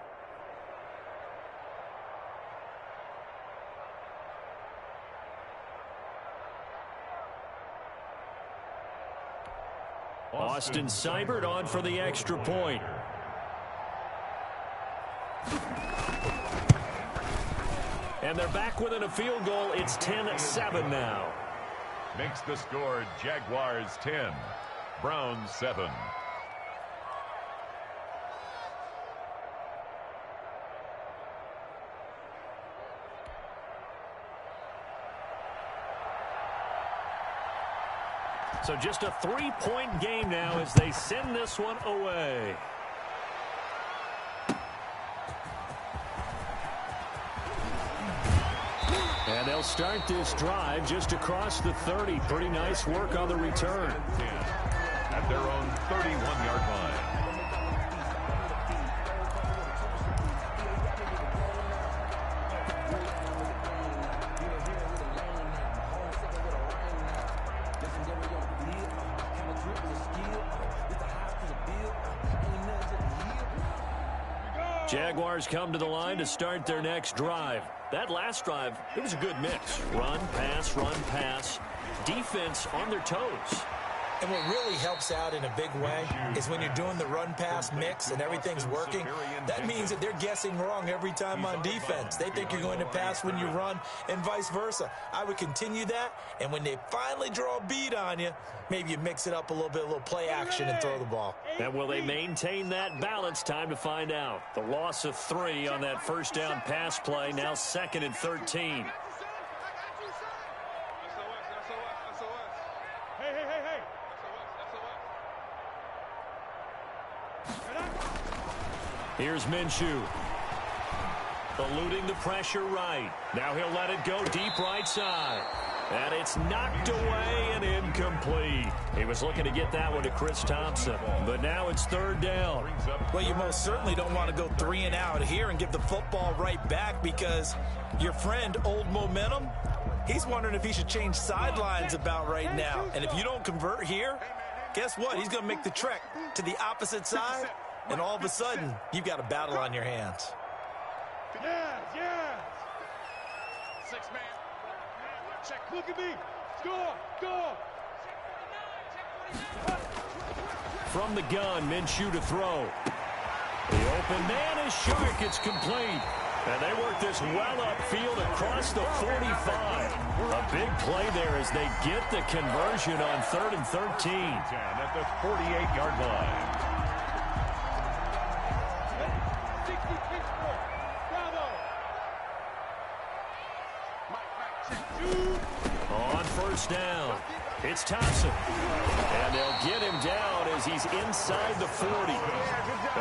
Austin Seibert on for the extra point. And they're back within a field goal. It's 10-7 now. Makes the score Jaguars 10, Browns 7. So just a 3-point game now as they send this one away. And they'll start this drive just across the 30. Pretty nice work on the return. At their own 31-yard line. Jaguars come to the line to start their next drive. That last drive, it was a good mix. Run, pass, defense on their toes. And what really helps out in a big way is when you're doing the run-pass mix and everything's working, that means that they're guessing wrong every time on defense. They think you're going to pass when you run and vice versa. I would continue that, and when they finally draw a beat on you, maybe you mix it up a little bit, a little play action and throw the ball. And will they maintain that balance? Time to find out. The loss of 3 on that first down pass play, now 2nd and 13. Here's Minshew. Eluding the pressure right. Now he'll let it go deep right side. And it's knocked away and incomplete. He was looking to get that one to Chris Thompson. But now it's 3rd down. Well, you most certainly don't want to go 3 and out here and give the football right back because your friend, Old Momentum, he's wondering if he should change sidelines about right now. And if you don't convert here, guess what? He's going to make the trek to the opposite side. And all of a sudden, you've got a battle on your hands. Yes. 6-man. Check. Look at me. Go. From the gun, Minshew to throw. The open man is Shark. It's complete. And they work this well upfield across the 45. A big play there as they get the conversion on 3rd and 13. At the 48-yard line. On first down, it's Thompson. And they'll get him down as he's inside the 40.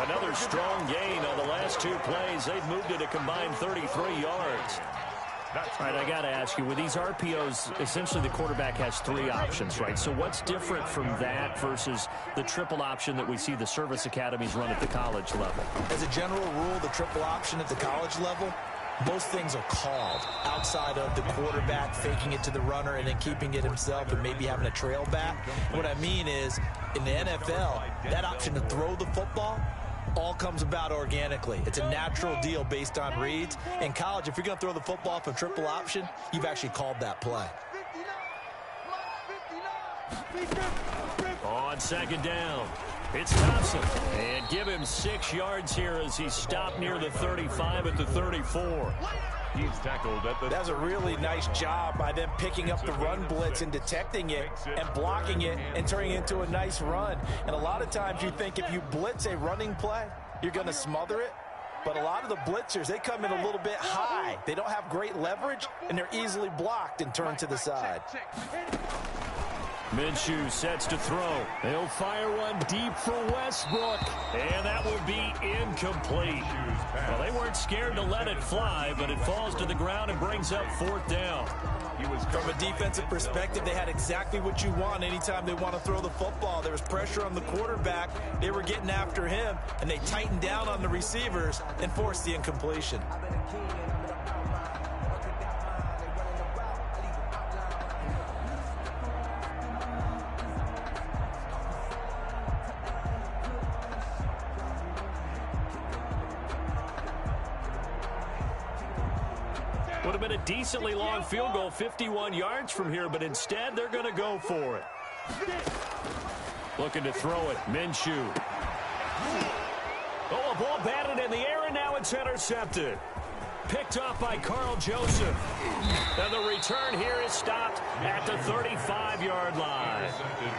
Another strong gain on the last 2 plays. They've moved it a combined 33 yards. All right, I got to ask you, with these RPOs, essentially the quarterback has 3 options, right? So what's different from that versus the triple option that we see the service academies run at the college level? As a general rule, the triple option at the college level, most things are called outside of the quarterback faking it to the runner and then keeping it himself and maybe having a trail back. What I mean is, in the NFL, that option to throw the football all comes about organically. It's a natural deal based on reads. In college, if you're going to throw the football off a triple option, you've actually called that play. On second down, it's Thompson. And give him 6 yards here as he's stopped near the 35 at the 34. He's tackled at the... That's a really nice job by them picking up the run blitz and detecting it and blocking it and turning it into a nice run. And a lot of times you think if you blitz a running play, you're going to smother it. But a lot of the blitzers, they come in a little bit high. They don't have great leverage, and they're easily blocked and turned to the side. Minshew sets to throw. He'll fire one deep for Westbrook, and that will be incomplete. Well, they weren't scared to let it fly, but it falls to the ground and brings up 4th down. From a defensive perspective, they had exactly what you want anytime they want to throw the football. There was pressure on the quarterback. They were getting after him, and they tightened down on the receivers and forced the incompletion. Would have been a decently long field goal, 51 yards from here, but instead they're going to go for it. Looking to throw it, Minshew. Oh, a ball batted in the air, and now it's intercepted. Picked off by Carl Joseph. And the return here is stopped at the 35-yard line.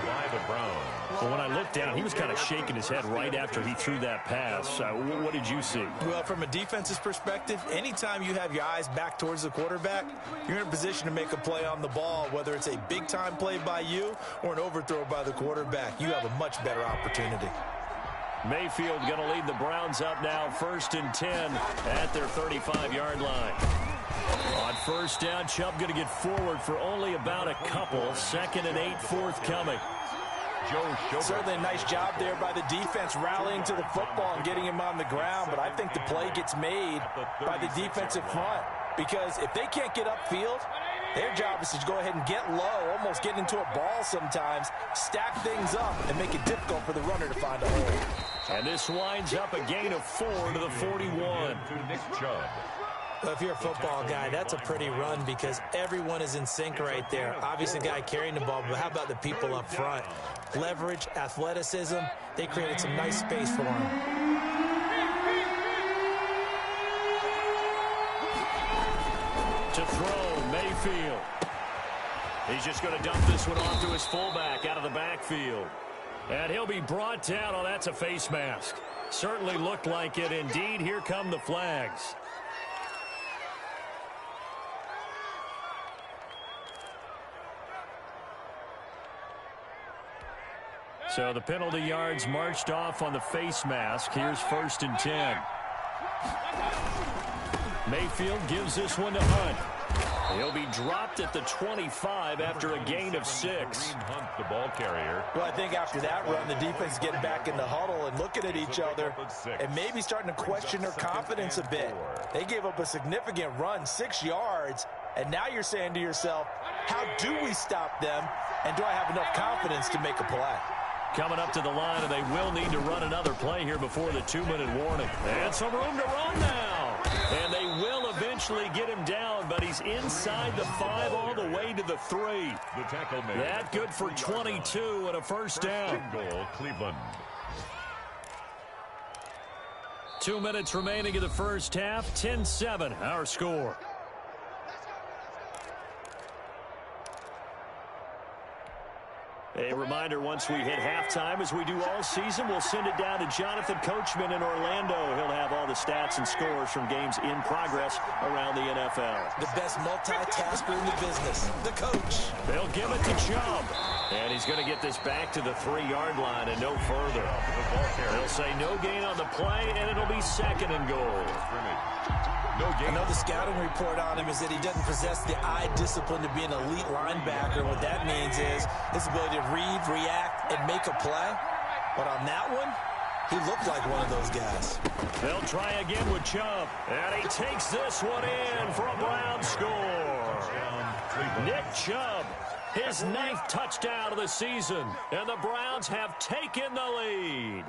By the Browns. Well, when I looked down, he was kind of shaking his head right after he threw that pass. What did you see? Well, from a defense's perspective, anytime you have your eyes back towards the quarterback, you're in a position to make a play on the ball, whether it's a big-time play by you or an overthrow by the quarterback. You have a much better opportunity. Mayfield going to lead the Browns up now, 1st and 10 at their 35-yard line. On 1st down, Chubb going to get forward for only about a couple. 2nd and 8 forthcoming. Certainly a nice job there by the defense rallying to the football and getting him on the ground, but I think the play gets made by the defensive front because if they can't get upfield, their job is to go ahead and get low, almost get into a ball sometimes, stack things up, and make it difficult for the runner to find a hole. And this winds up a gain of 4 to the 41. Well, if you're a football guy, that's a pretty run because everyone is in sync right there. Obviously, the guy carrying the ball, but how about the people up front? Leverage, athleticism, they created some nice space for him. To throw, Mayfield. He's just going to dump this one off to his fullback out of the backfield. And he'll be brought down. Oh, that's a face mask. Certainly looked like it. Indeed, here come the flags. So the penalty yards marched off on the face mask. Here's 1st and 10. Mayfield gives this one to Hunt. He'll be dropped at the 25 after a gain of 6. Hunt, the ball carrier. Well, I think after that run, the defense is getting back in the huddle and looking at each other and maybe starting to question their confidence a bit. They gave up a significant run, 6 yards, and now you're saying to yourself, how do we stop them, and do I have enough confidence to make a play? Coming up to the line, and they will need to run another play here before the 2-minute warning. And some room to run now. And they will eventually get him down, but he's inside the 5 all the way to the 3. The tackle made. That good for 22 and a 1st down. Goal, Cleveland. 2 minutes remaining in the first half. 10-7, our score. A reminder, once we hit halftime, as we do all season, we'll send it down to Jonathan Coachman in Orlando. He'll have all the stats and scores from games in progress around the NFL. The best multitasker in the business, the coach. They'll give it to Chubb. And he's going to get this back to the 3-yard line and no further. They'll say no gain on the play, and it'll be 2nd and goal. I know the scouting report on him is that he doesn't possess the eye discipline to be an elite linebacker. What that means is his ability to read, react, and make a play. But on that one, He looked like one of those guys. They'll try again with Chubb. And he takes this one in for a Brown score. Nick Chubb, his 9th touchdown of the season. And the Browns have taken the lead.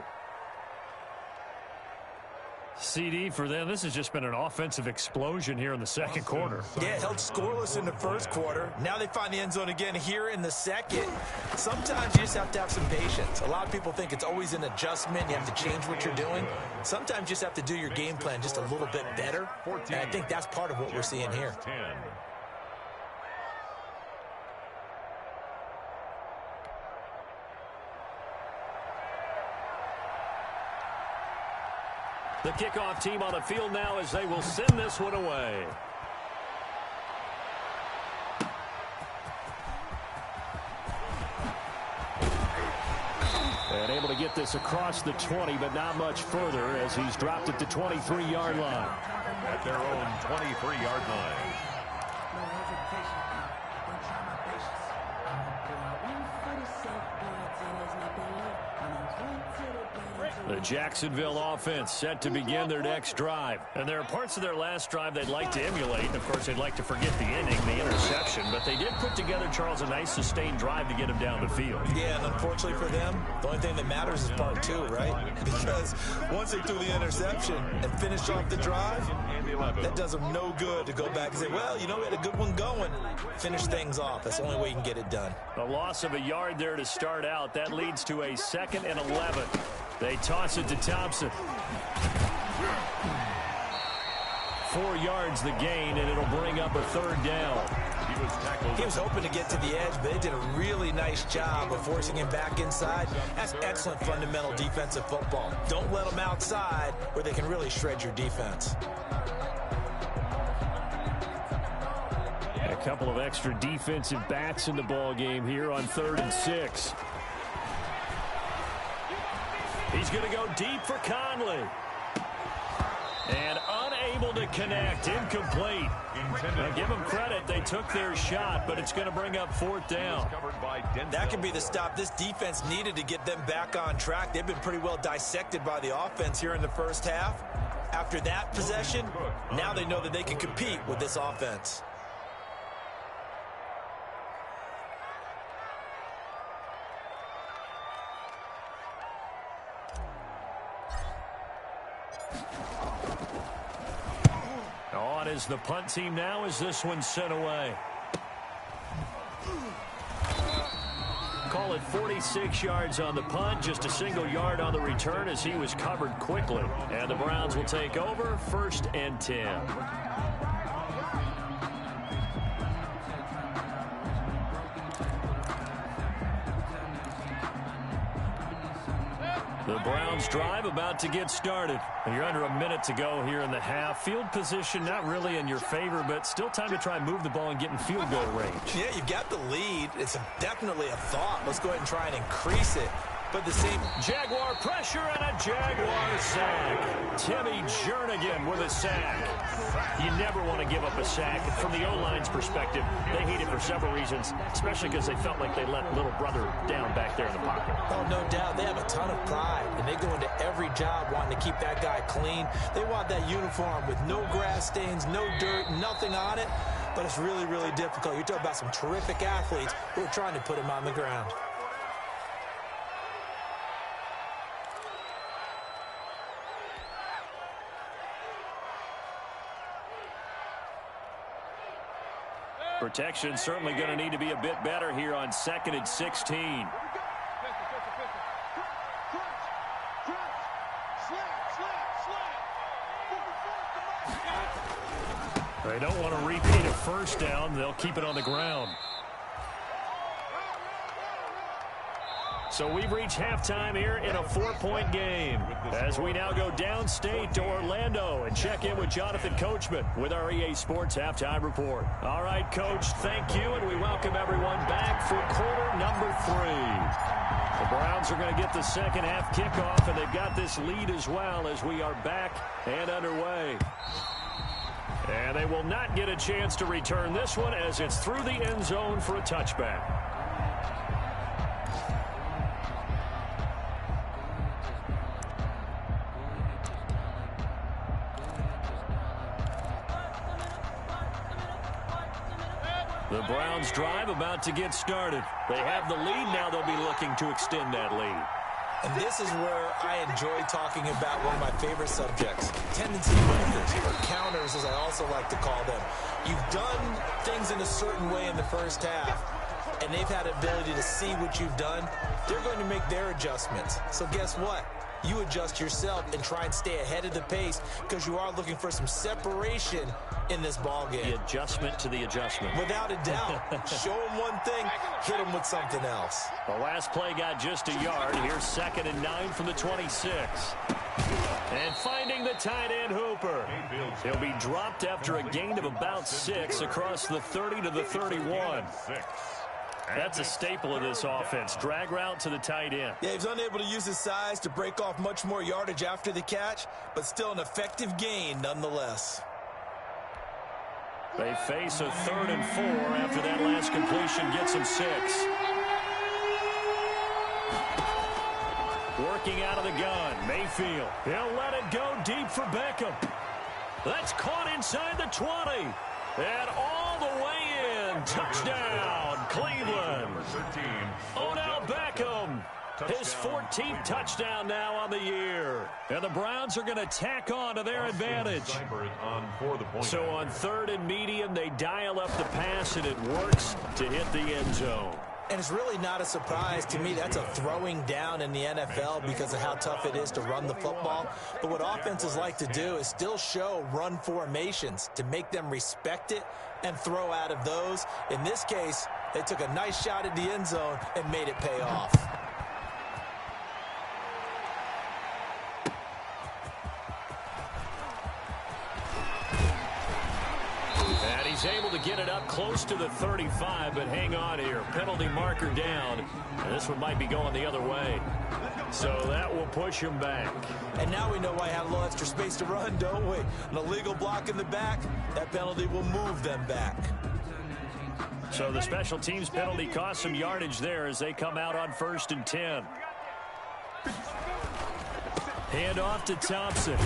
CD for them. This has just been an offensive explosion here in the second quarter. Yeah, held scoreless in the first quarter. Now they find the end zone again here in the second. Sometimes you just have to have some patience. A lot of people think it's always an adjustment. You have to change what you're doing. Sometimes you just have to do your game plan just a little bit better. And I think that's part of what we're seeing here. The kickoff team on the field now as they will send this one away. And able to get this across the 20, but not much further as he's dropped it to 23-yard line. At their own 23-yard line. The Jacksonville offense set to begin their next drive. And there are parts of their last drive they'd like to emulate. And, of course, they'd like to forget the inning, the interception. But they did put together, Charles, a nice sustained drive to get him down the field. Yeah, and unfortunately for them, the only thing that matters is part 2, right? Because once they threw the interception and finished off the drive, that does them no good to go back and say, well, you know, we had a good one going. Finish things off. That's the only way you can get it done. A loss of a yard there to start out. That leads to a 2nd and 11. They toss it to Thompson. 4 yards the gain, and it'll bring up a 3rd down. He was hoping to get to the edge, but they did a really nice job of forcing him back inside. That's excellent fundamental defensive football. Don't let them outside where they can really shred your defense. A couple of extra defensive backs in the ball game here on 3rd and 6. He's going to go deep for Conley. And unable to connect. Incomplete. Now give them credit. They took their shot, but it's going to bring up 4th down. That could be the stop this defense needed to get them back on track. They've been pretty well dissected by the offense here in the first half. After that possession, now they know that they can compete with this offense. On is the punt team now as this one's sent away. Call it 46 yards on the punt, just a single yard on the return as he was covered quickly. And the Browns will take over 1st and 10. The Browns drive about to get started. You're under a minute to go here in the half. Field position not really in your favor, but still time to try and move the ball and get in field goal range. Yeah, you've got the lead. It's definitely a thought. Let's go ahead and try and increase it. But the same Jaguar pressure and a Jaguar sack. Timmy Jernigan with a sack. You never want to give up a sack. From the O-line's perspective, they hate it for several reasons, especially because they felt like they let little brother down back there in the pocket. Oh, no doubt. They have a ton of pride, and they go into every job wanting to keep that guy clean. They want that uniform with no grass stains, no dirt, nothing on it. But it's really, really difficult. You're talking about some terrific athletes who are trying to put him on the ground. Protection certainly going to need to be a bit better here on 2nd and 16. They don't want to repeat a 1st down. They'll keep it on the ground. So we've reached halftime here in a 4-point game as we now go downstate to Orlando and check in with Jonathan Coachman with our EA Sports Halftime Report. All right, Coach, thank you, and we welcome everyone back for quarter number 3. The Browns are going to get the second half kickoff, and they've got this lead as well as we are back and underway. And they will not get a chance to return this one as it's through the end zone for a touchback. The Browns drive about to get started. They have the lead now. They'll be looking to extend that lead. And this is where I enjoy talking about one of my favorite subjects, tendency breakers, or counters as I also like to call them. You've done things in a certain way in the first half, and they've had the ability to see what you've done. They're going to make their adjustments. So guess what? You adjust yourself and try and stay ahead of the pace because you are looking for some separation in this ball game. The adjustment to the adjustment. Without a doubt. Show them one thing, hit them with something else. The last play got just a yard. Here's 2nd and 9 from the 26. And finding the tight end Hooper. He'll be dropped after a gain of about 6 across the 30 to the 31. That's a staple of this offense. Drag route to the tight end. Yeah, he's unable to use his size to break off much more yardage after the catch, but still an effective gain nonetheless. They face a 3rd and 4 after that last completion gets him 6. Working out of the gun, Mayfield. He'll let it go deep for Beckham. That's caught inside the 20. And all the way in. Touchdown, Cleveland. Odell Beckham. His 14th touchdown now on the year. And the Browns are going to tack on to their advantage. So on 3rd and medium, they dial up the pass, and it works to hit the end zone. And it's really not a surprise to me. That's a throwing down in the NFL because of how tough it is to run the football. But what offenses like to do is still show run formations to make them respect it and throw out of those. In this case, they took a nice shot at the end zone and made it pay off. He's able to get it up close to the 35, but hang on here. Penalty marker down. And this one might be going the other way. So that will push him back. And now we know why I had a little extra space to run, don't we? An illegal block in the back. That penalty will move them back. So the special teams penalty cost some yardage there as they come out on 1st and 10. Hand off to Thompson.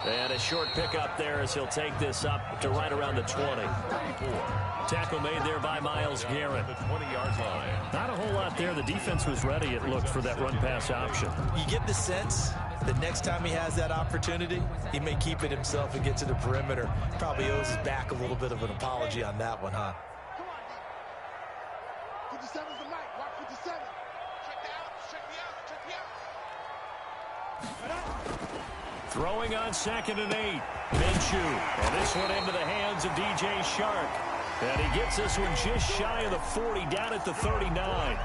And a short pickup there as he'll take this up to right around the 20. Tackle made there by Myles Garrett. Not a whole lot there. The defense was ready, it looked, for that run-pass option. You get the sense that next time he has that opportunity, he may keep it himself and get to the perimeter. Probably owes his back a little bit of an apology on that one, huh? 57's the mic. Watch 57. Check me out. Throwing on 2nd and 8. Minshew. And this one into the hands of DJ Shark. And he gets this one just shy of the 40, down at the 39.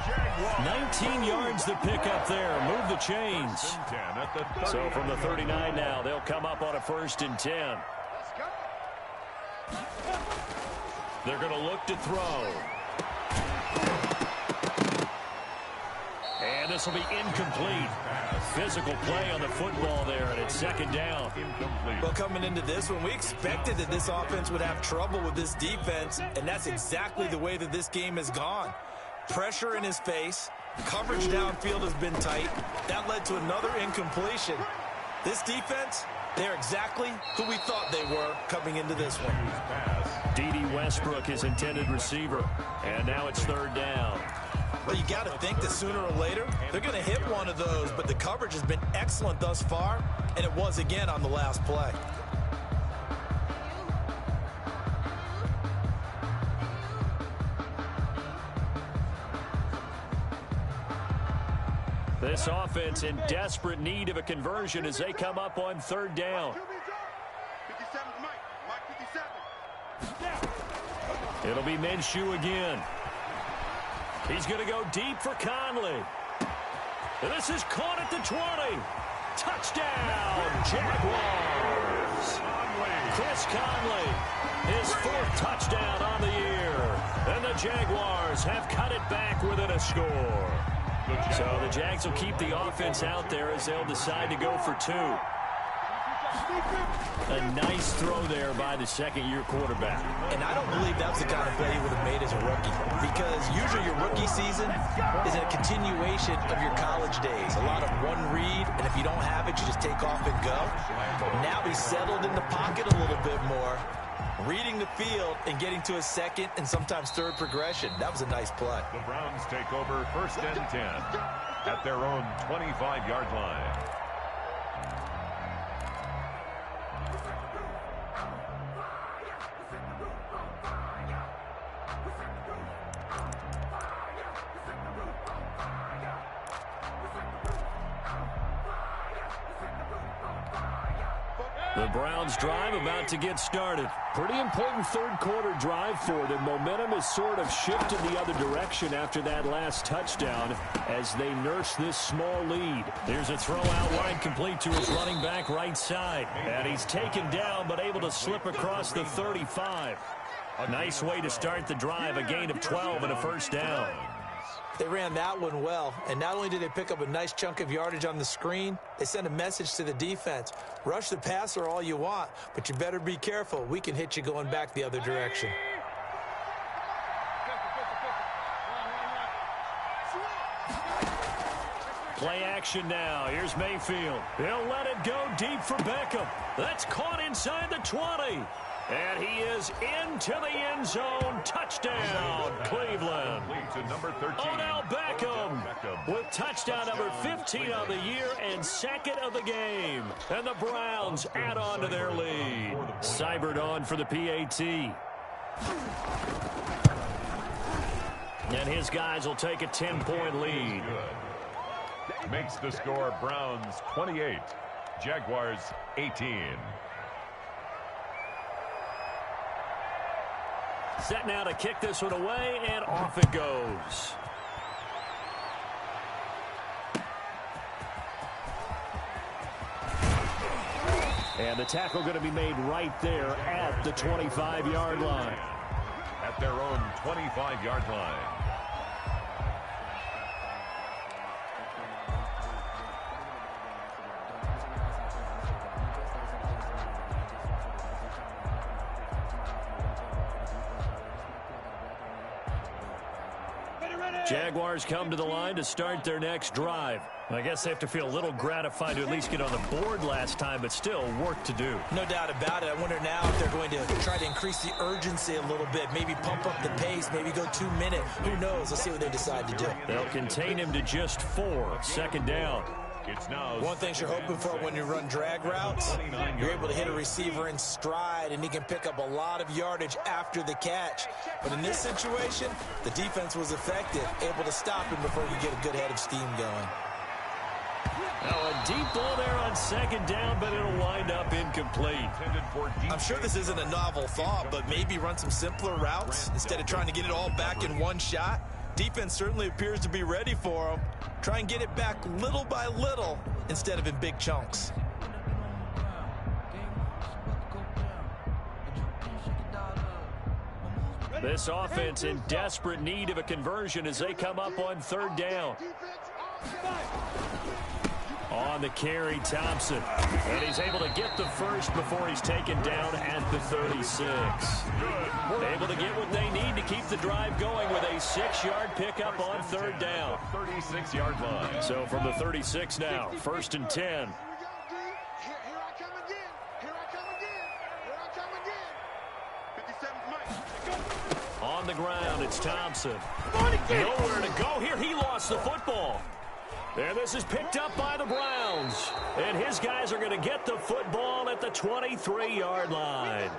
19 yards to pick up there. Move the chains. So from the 39 now, they'll come up on a 1st and 10. They're going to look to throw. And this will be incomplete. Physical play on the football there, and it's 2nd down. Well, coming into this one, we expected that this offense would have trouble with this defense, and that's exactly the way that this game has gone. Pressure in his face. Coverage downfield has been tight. That led to another incompletion. This defense, they're exactly who we thought they were coming into this one. D.D. Westbrook is intended receiver, and now it's 3rd down. Well, you got to think that sooner or later, they're going to hit one of those, but the coverage has been excellent thus far, and it was again on the last play. This offense in desperate need of a conversion as they come up on 3rd down. 57's mic. Mark 57. It'll be Minshew again. He's going to go deep for Conley. This is caught at the 20. Touchdown, Jaguars. Chris Conley, his 4th touchdown on the year. And the Jaguars have cut it back within a score. So the Jags will keep the offense out there as they'll decide to go for 2. A nice throw there by the 2nd-year quarterback. And I don't believe that was the kind of play he would have made as a rookie, because usually your rookie season is a continuation of your college days. A lot of one read, and if you don't have it, you just take off and go. Now he's settled in the pocket a little bit more. reading the field and getting to a second and sometimes third progression. That was a nice play. The Browns take over 1st and 10 at their own 25-yard line. The Browns drive about to get started. Pretty important third quarter drive for them. Momentum has sort of shifted the other direction after that last touchdown as they nurse this small lead. There's a throw out wide complete to his running back right side. And he's taken down but able to slip across the 35. A nice way to start the drive, a gain of 12 and a first down. They ran that one well, and not only did they pick up a nice chunk of yardage on the screen, they sent a message to the defense. Rush the passer all you want, but you better be careful. We can hit you going back the other direction. Play action now. Here's Mayfield. He'll let it go deep for Beckham. That's caught inside the 20. And he is into the end zone. Touchdown, Cleveland. Odell Beckham with touchdown number 15 of the year and second of the game. And the Browns add on to their lead. Cybered on for the PAT. And his guys will take a 10-point lead. Makes the score Browns 28, Jaguars 18. Set now to kick this one away, and off it goes. And the tackle going to be made right there at the 25-yard line. At their own 25-yard line. Jaguars come to the line to start their next drive. I guess they have to feel a little gratified to at least get on the board last time, but still work to do. No doubt about it. I wonder now if they're going to try to increase the urgency a little bit, maybe pump up the pace, maybe go 2 minutes. Who knows? Let's see what they decide to do. They'll contain him to just 4. Second down. It's now one thing you're hoping for when you run drag routes, you're able to hit a receiver in stride, and he can pick up a lot of yardage after the catch. But in this situation, the defense was effective, able to stop him before he could get a good head of steam going. Now a deep ball there on second down, but it'll wind up incomplete. I'm sure this isn't a novel thought, but maybe run some simpler routes instead of trying to get it all back in one shot. Defense certainly appears to be ready for him. Try and get it back little by little instead of in big chunks. This offense in desperate need of a conversion as they come up on third down. On the carry, Thompson. And he's able to get the first before he's taken down at the 36. Able to get what they need to keep the drive going with a 6-yard pickup on third down. 36-yard line. So from the 36 now, 1st and 10. On the ground, it's Thompson. Nowhere to go here. He lost the football. And this is picked up by the Browns. And his guys are going to get the football at the 23-yard line.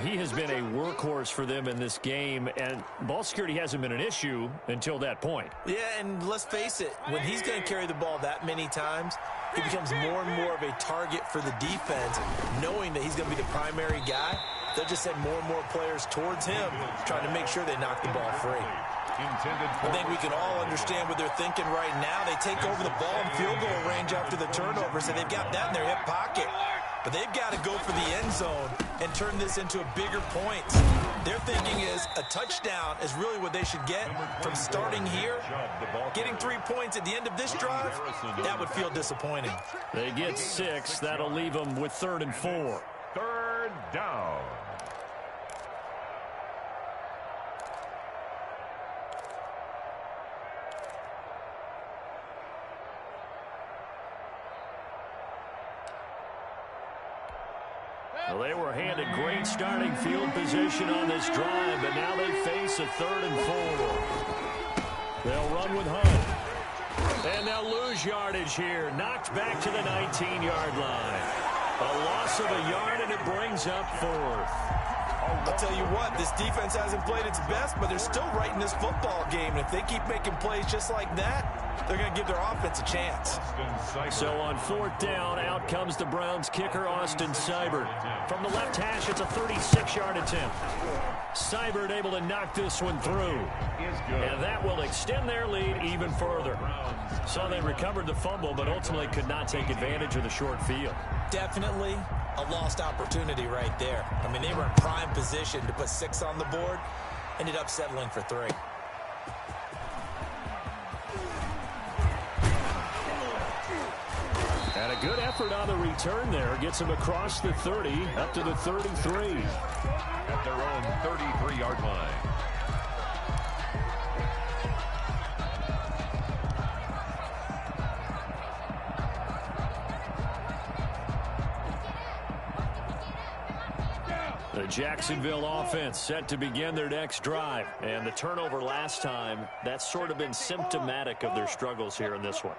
He has been a workhorse for them in this game, and ball security hasn't been an issue until that point. Yeah, and let's face it, when he's going to carry the ball that many times, he becomes more and more of a target for the defense, knowing that he's going to be the primary guy. They'll just send more and more players towards him, trying to make sure they knock the ball free. I think we can all understand what they're thinking right now. They take over the ball in field goal range after the turnover, so they've got that in their hip pocket. But they've got to go for the end zone and turn this into a bigger point. Their thinking is a touchdown is really what they should get from starting here. Getting 3 points at the end of this drive, that would feel disappointing. They get 6. That'll leave them with 3rd and 4. Third down. Well, they were handed great starting field position on this drive, but now they face a 3rd and 4. They'll run with Hunt. And they'll lose yardage here. Knocked back to the 19-yard line. A loss of a yard, and it brings up 4th. I'll tell you what, this defense hasn't played its best, but they're still right in this football game. And if they keep making plays just like that, they're going to give their offense a chance. So on 4th down, out comes the Browns kicker, Austin Seibert. From the left hash, it's a 36-yard attempt. Seibert able to knock this one through. And that will extend their lead even further. So they recovered the fumble, but ultimately could not take advantage of the short field. Definitely a lost opportunity right there. I mean, they were in prime position to put 6 on the board. Ended up settling for 3. And a good effort on the return there. Gets him across the 30, up to the 33. At their own 33-yard line. The Jacksonville offense set to begin their next drive. And the turnover last time, that's sort of been symptomatic of their struggles here in this one.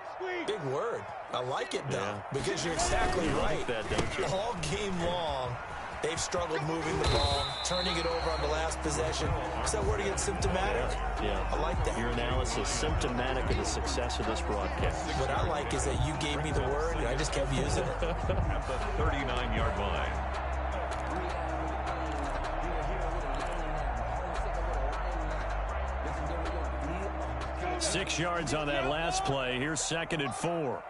Big word. I like it, though, Yeah. because you're exactly right. Like that, don't you? All game long, they've struggled moving the ball, turning it over on the last possession. Is that word again, symptomatic? Yeah. I like that. Your analysis, symptomatic of the success of this broadcast. What I like is that you gave me the word, and I just kept using it. At the 39-yard line. 6 yards on that last play. Here's 2nd and 4.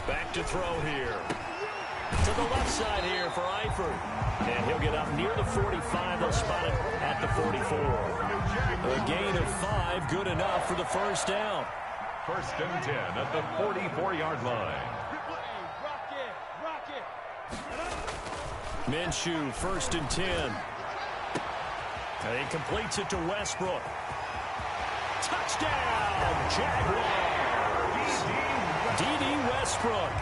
Back to throw here. To the left side here for Eifert. And he'll get up near the 45. They'll spot it at the 44. A gain of 5, good enough for the 1st down. 1st and 10 at the 44-yard line. Minshew, 1st and 10. And he completes it to Westbrook. Touchdown, Jaguars! D.D. Westbrook,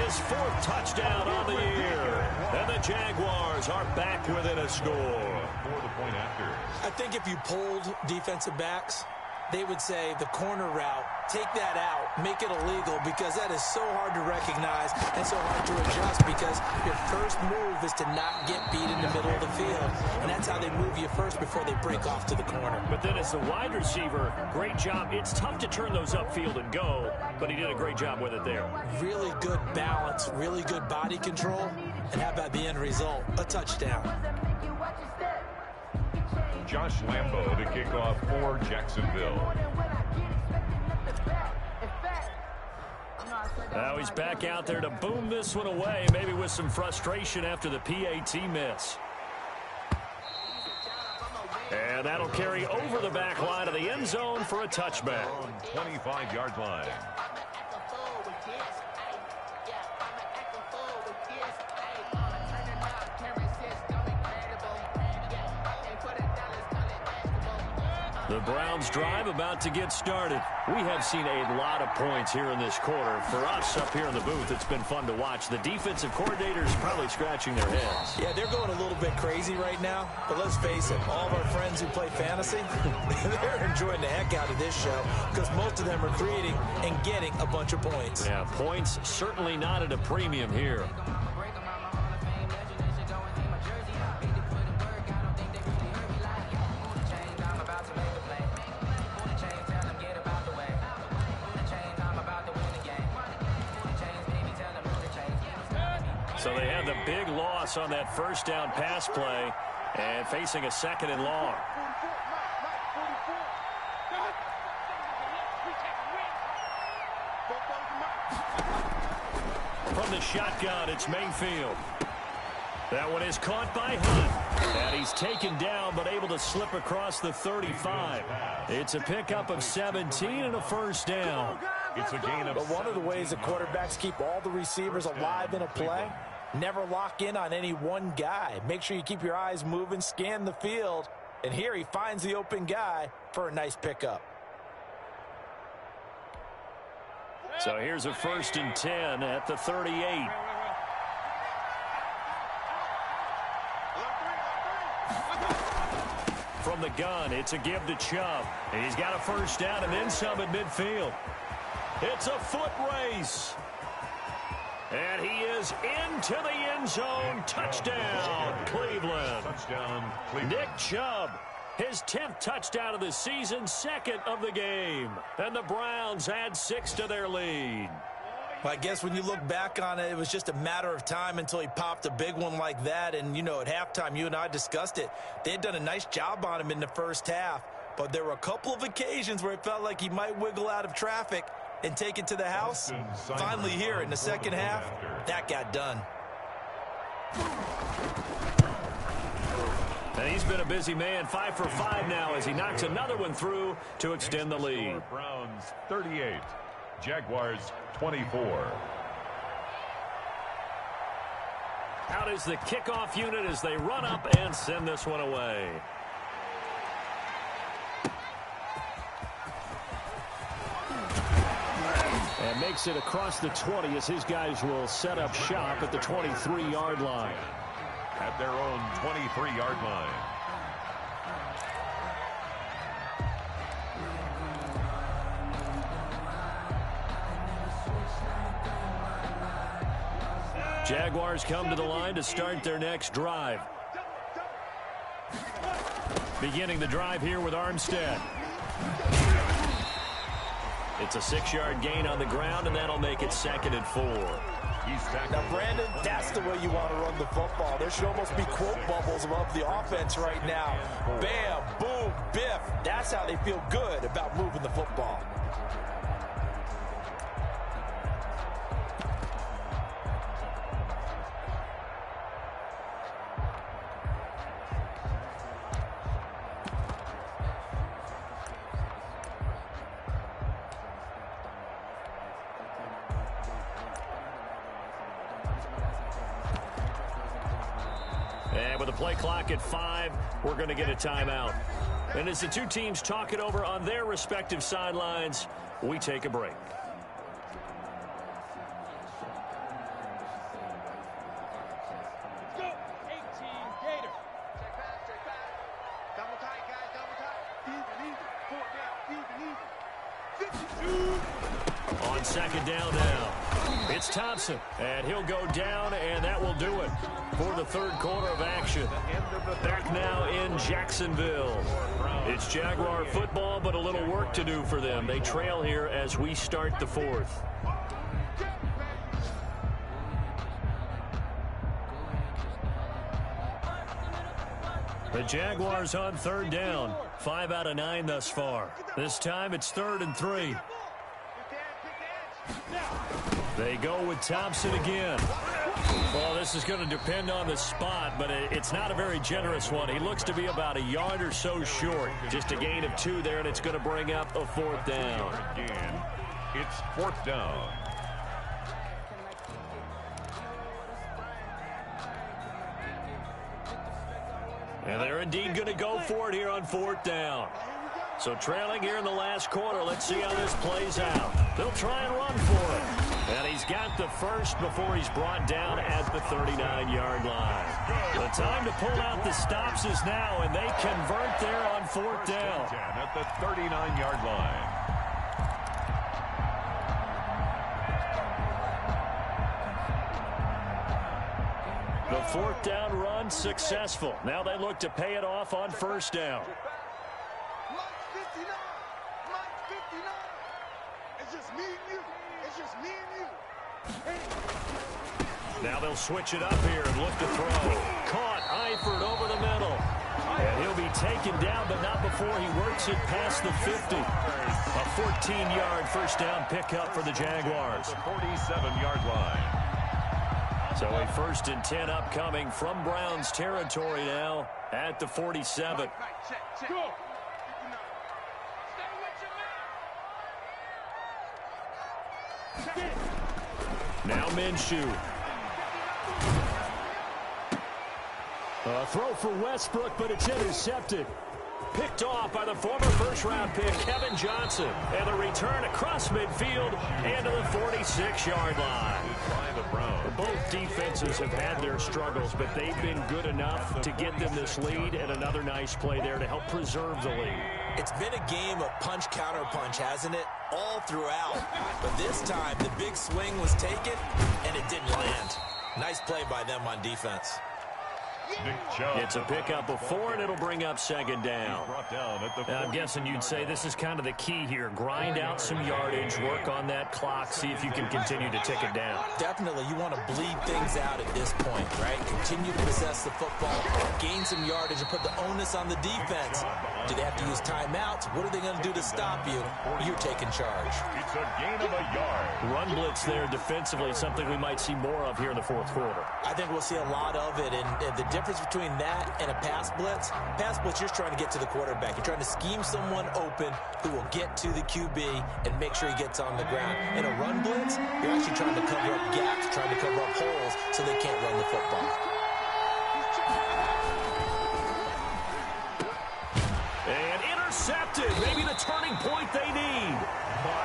his 4th touchdown on the year. And the Jaguars are back within a score. For the point after. I think if you polled defensive backs, they would say the corner route, take that out, make it illegal, because that is so hard to recognize and so hard to adjust, because your first move is to not get beat in the middle of the field. And that's how they move you first before they break off to the corner. But then as the wide receiver, great job. It's tough to turn those upfield and go, but he did a great job with it there. Really good balance, really good body control, and how about the end result? A touchdown. Josh Lambo to kick off for Jacksonville. Now he's back out there to boom this one away, maybe with some frustration after the PAT miss. And that'll carry over the back line of the end zone for a touchback. 25-yard line. The Browns drive about to get started. We have seen a lot of points here in this quarter. For us up here in the booth, it's been fun to watch. The defensive coordinators probably scratching their heads. Yeah, they're going a little bit crazy right now. But let's face it, all of our friends who play fantasy, they're enjoying the heck out of this show, because most of them are creating and getting a bunch of points. Yeah, points certainly not at a premium here. So they had the big loss on that 1st down pass play and facing a 2nd and long. From the shotgun, it's Mayfield. That one is caught by Hunt. And he's taken down but able to slip across the 35. It's a pickup of 17 and a 1st down. It's a gain of. But one of the ways that quarterbacks keep all the receivers alive in a play, never lock in on any one guy. Make sure you keep your eyes moving, scan the field. And here he finds the open guy for a nice pickup. So here's a 1st and 10 at the 38. From the gun, it's a give to Chubb. He's got a 1st down and then some at midfield. It's a foot race. And he is into the end zone. Touchdown, Cleveland. Touchdown, Cleveland. Nick Chubb, his 10th touchdown of the season, 2nd of the game. And the Browns add 6 to their lead. I guess when you look back on it, it was just a matter of time until he popped a big one like that. And, you know, at halftime, you and I discussed it. They had done a nice job on him in the first half. But there were a couple of occasions where it felt like he might wiggle out of traffic and take it to the house. Finally here in the second half, that got done. And he's been a busy man, 5 for 5 now as he knocks another one through to extend the lead. Browns 38, Jaguars 24. Out is the kickoff unit as they run up and send this one away. And makes it across the 20 as his guys will set up shop at the 23-yard line. At their own 23-yard line. Jaguars come to the line to start their next drive. Beginning the drive here with Armstead. It's a 6-yard gain on the ground, and that'll make it 2nd and 4. Now, Brandon, that's the way you want to run the football. There should almost be quote bubbles above the offense right now. Bam, boom, biff. That's how they feel good about moving the football. And with the play clock at 5, we're going to get a timeout. And as the two teams talk it over on their respective sidelines, we take a break. Go, 18 Gator. Check back. Double tight, guys, double tight. Even. 4 down, even. 52. On 2nd down now. It's Thompson, and he'll go down, and that will do it for the 3rd quarter of action. Back now in Jacksonville. It's Jaguar football, but a little work to do for them. They trail here as we start the 4th. The Jaguars on 3rd down. 5 out of 9 thus far. This time it's 3rd and 3. They go with Thompson again. Well, this is going to depend on the spot, but it's not a very generous one. He looks to be about a yard or so short. Just a gain of 2 there, and it's going to bring up a 4th down. Again, it's 4th down. And they're indeed going to go for it here on 4th down. So trailing here in the last quarter, let's see how this plays out. They'll try and run for it. And he's got the first before he's brought down at the 39-yard line. The time to pull out the stops is now, and they convert there on 4th down. At the 39-yard line. The 4th down run successful. Now they look to pay it off on 1st down. Now they'll switch it up here and look to throw. Caught, Eifert over the middle. And he'll be taken down, but not before he works it past the 50. A 14-yard 1st down pickup for the Jaguars. The 47-yard line. So a 1st and 10 upcoming from Browns territory now at the 47. Now Minshew. A throw for Westbrook, but it's intercepted. Picked off by the former first-round pick, Kevin Johnson. And the return across midfield and to the 46-yard line. Both defenses have had their struggles, but they've been good enough to get them this lead, and another nice play there to help preserve the lead. It's been a game of punch-counter-punch, hasn't it? All throughout. But this time, the big swing was taken, and it didn't land. Nice play by them on defense. It's a pickup of 4, and it'll bring up second down. I'm guessing you'd say this is kind of the key here. Grind out some yardage, work on that clock, see if you can continue to tick it down. Definitely, you want to bleed things out at this point, right? Continue to possess the football, gain some yardage, and put the onus on the defense. Do they have to use timeouts? What are they going to do to stop you? You're taking charge. It's a gain of a yard. Run blitz there defensively, something we might see more of here in the fourth quarter. I think we'll see a lot of it, and the difference between that and a pass blitz, you're just trying to get to the quarterback. You're trying to scheme someone open who will get to the QB and make sure he gets on the ground. In a run blitz, you're actually trying to cover up gaps, trying to cover up holes so they can't run the football. And intercepted, maybe the turning point they need.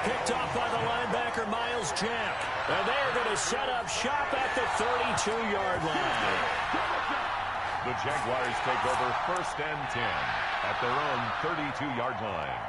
Picked off by the linebacker, Miles Jack. And they're going to set up shop at the 32-yard line. The Jaguars take over 1st and 10 at their own 32-yard line.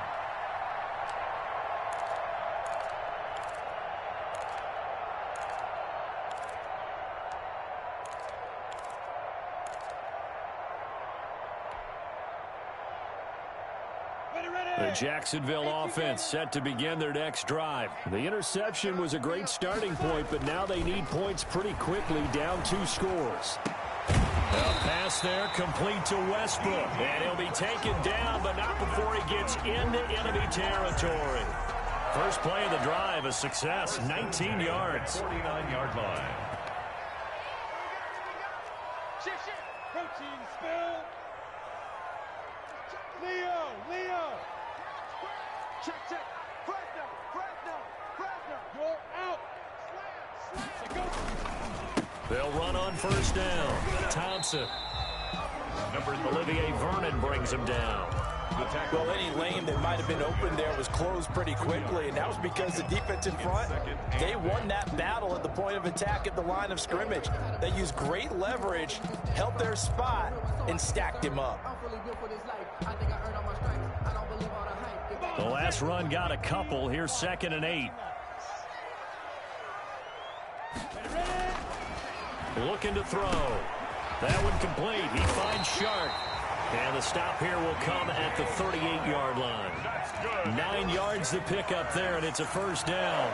The Jacksonville offense set to begin their next drive. The interception was a great starting point, but now they need points pretty quickly, down 2 scores. A pass there, complete to Westbrook. And he'll be taken down, but not before he gets into enemy territory. First play of the drive, a success, 19 yards. 49-yard line. Protein spill. Leo. Check. Fresno. You're out. They'll run on first down. Thompson. Olivier Vernon brings him down. Well, any lane that might have been open there was closed pretty quickly, and that was because the defense in front, they won that battle at the point of attack at the line of scrimmage. They used great leverage, held their spot, and stacked him up. The last run got a couple. Here's 2nd and 8. Looking to throw. That one complete. He finds Shark. And the stop here will come at the 38-yard line. 9 yards to pick up there, and it's a first down.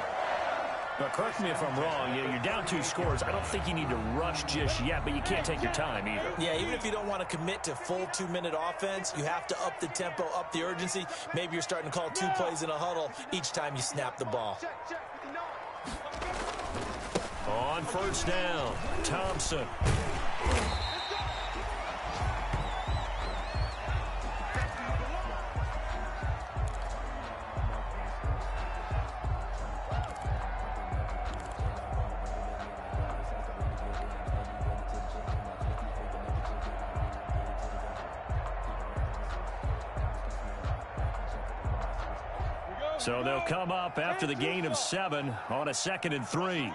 But correct me if I'm wrong. You're down 2 scores. I don't think you need to rush just yet, but you can't take your time either. Yeah, even if you don't want to commit to full 2-minute offense, you have to up the tempo, up the urgency. Maybe you're starting to call 2 plays in a huddle each time you snap the ball. On first down, Thompson. So they'll come up after the gain of 7 on a 2nd and 3.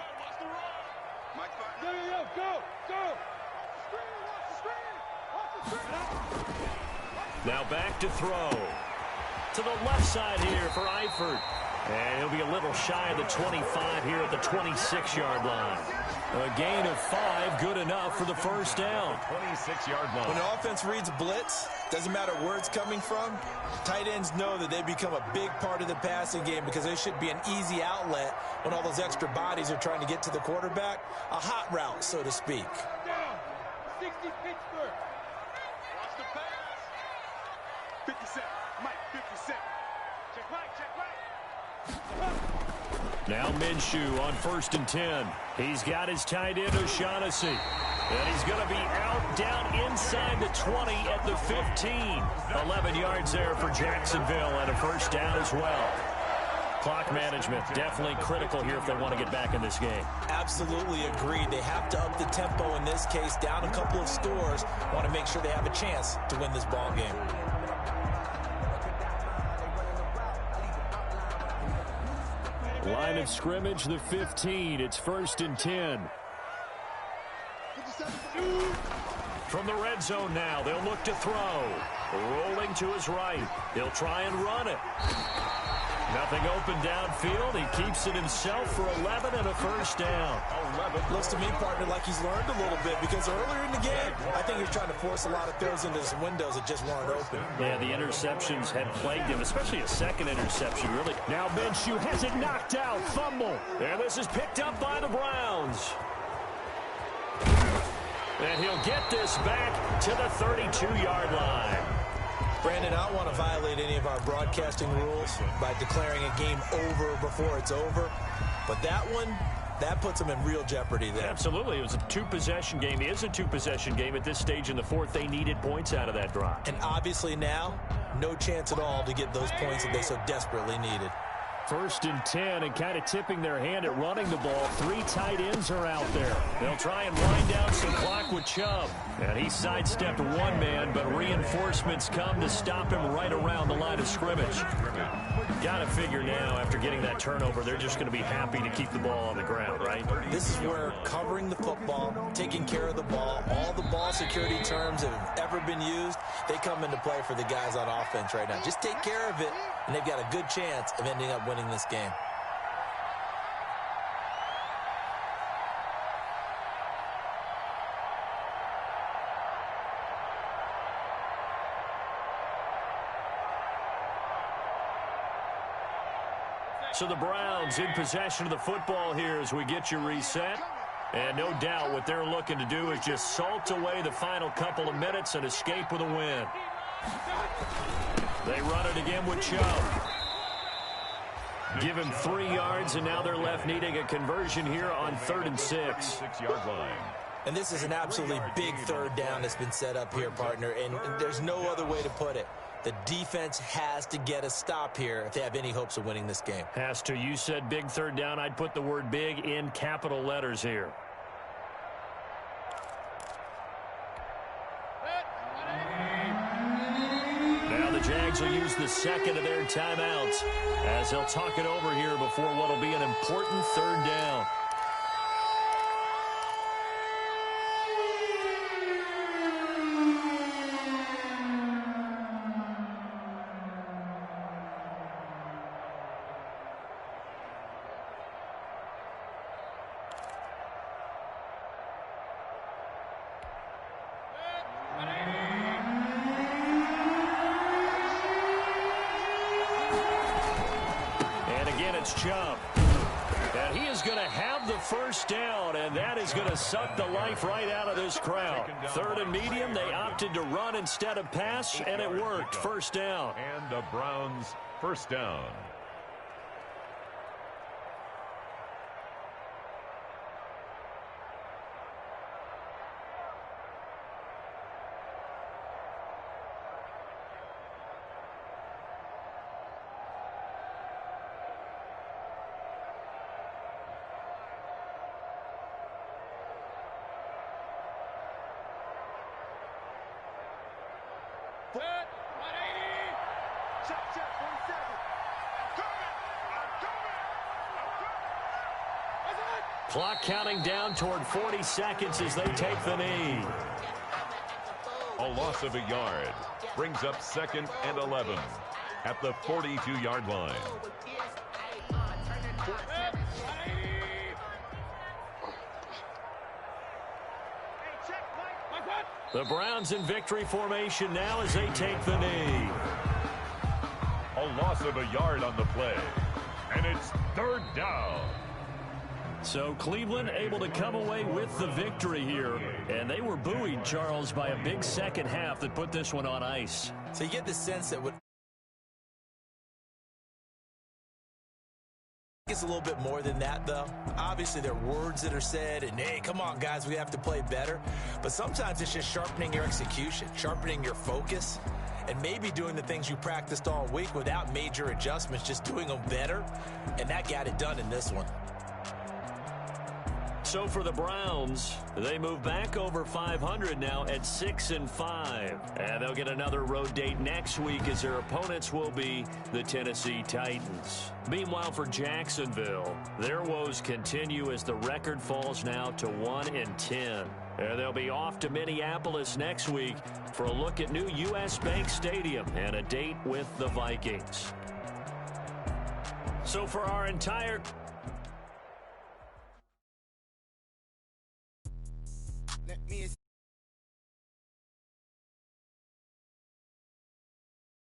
Now back to throw. To the left side here for Eifert. And he'll be a little shy of the 25 here at the 26-yard line. A gain of 5, good enough for the first down. 26-yard line. When an offense reads blitz, doesn't matter where it's coming from, tight ends know that they become a big part of the passing game because they should be an easy outlet when all those extra bodies are trying to get to the quarterback. A hot route, so to speak. 60 Pittsburgh. Watch the pass. 57. Mike, 57. Check right. Now Minshew on 1st and 10. He's got his tight end O'Shaughnessy. And he's going to be out down inside the 20 at the 15. 11 yards there for Jacksonville and a first down as well. Clock management definitely critical here if they want to get back in this game. Absolutely agreed. They have to up the tempo in this case, down a couple of scores. Want to make sure they have a chance to win this ball game. Line of scrimmage, the 15. It's 1st and 10. From the red zone now, they'll look to throw. Rolling to his right. He'll try and run it. Nothing open downfield. He keeps it himself for 11 and a first down. 11. Looks to me, partner, like he's learned a little bit because earlier in the game, I think he's trying to force a lot of throws into his windows that just weren't open. Yeah, the interceptions had plagued him, especially a second interception, really. Now Minshew has it knocked out. Fumble. And this is picked up by the Browns. And he'll get this back to the 32-yard line. Brandon, I don't want to violate any of our broadcasting rules by declaring a game over before it's over. But that one, that puts them in real jeopardy there. Absolutely. It was a two-possession game. It is a two-possession game at this stage in the fourth. They needed points out of that drive. And obviously now, no chance at all to get those points that they so desperately needed. 1st and 10, and kind of tipping their hand at running the ball. 3 tight ends are out there. They'll try and wind down some clock with Chubb. And he sidestepped one man, but reinforcements come to stop him right around the line of scrimmage. Got to figure now, after getting that turnover, they're just going to be happy to keep the ball on the ground, right? This is where covering the football, taking care of the ball, all the ball security terms that have ever been used, they come into play for the guys on offense right now. Just take care of it, and they've got a good chance of ending up winning this game. So the Browns in possession of the football here as we get you reset. And no doubt what they're looking to do is just salt away the final couple of minutes and escape with a win. They run it again with Chubb. Give him 3 yards, and now they're left needing a conversion here on 3rd and 6. 6-yard line. And this is an absolutely big third down that's been set up here, partner, and there's no other way to put it. The defense has to get a stop here if they have any hopes of winning this game. Has to. You said big third down. I'd put the word big in capital letters here. Now the Jags will use the second of their timeouts as they'll talk it over here before what will be an important third down. Chubb. And he is going to have the first down, and that is going to suck the life right out of this crowd. 3rd and medium, they opted to run instead of pass, and it worked. First down. And the Browns first down. Clock counting down toward 40 seconds as they take the knee. A loss of a yard brings up 2nd and 11 at the 42-yard line. The Browns in victory formation now as they take the knee. A loss of a yard on the play, and it's 3rd down. So Cleveland able to come away with the victory here. And they were buoyed, Charles, by a big second half that put this one on ice. So you get the sense that it's a little bit more than that, though. Obviously, there are words that are said, and, hey, come on, guys, we have to play better. But sometimes it's just sharpening your execution, sharpening your focus, and maybe doing the things you practiced all week without major adjustments, just doing them better. And that got it done in this one. So for the Browns, they move back over 500 now at 6-5. And they'll get another road date next week as their opponents will be the Tennessee Titans. Meanwhile, for Jacksonville, their woes continue as the record falls now to 1-10. And they'll be off to Minneapolis next week for a look at new U.S. Bank Stadium and a date with the Vikings. So for our entire... Let me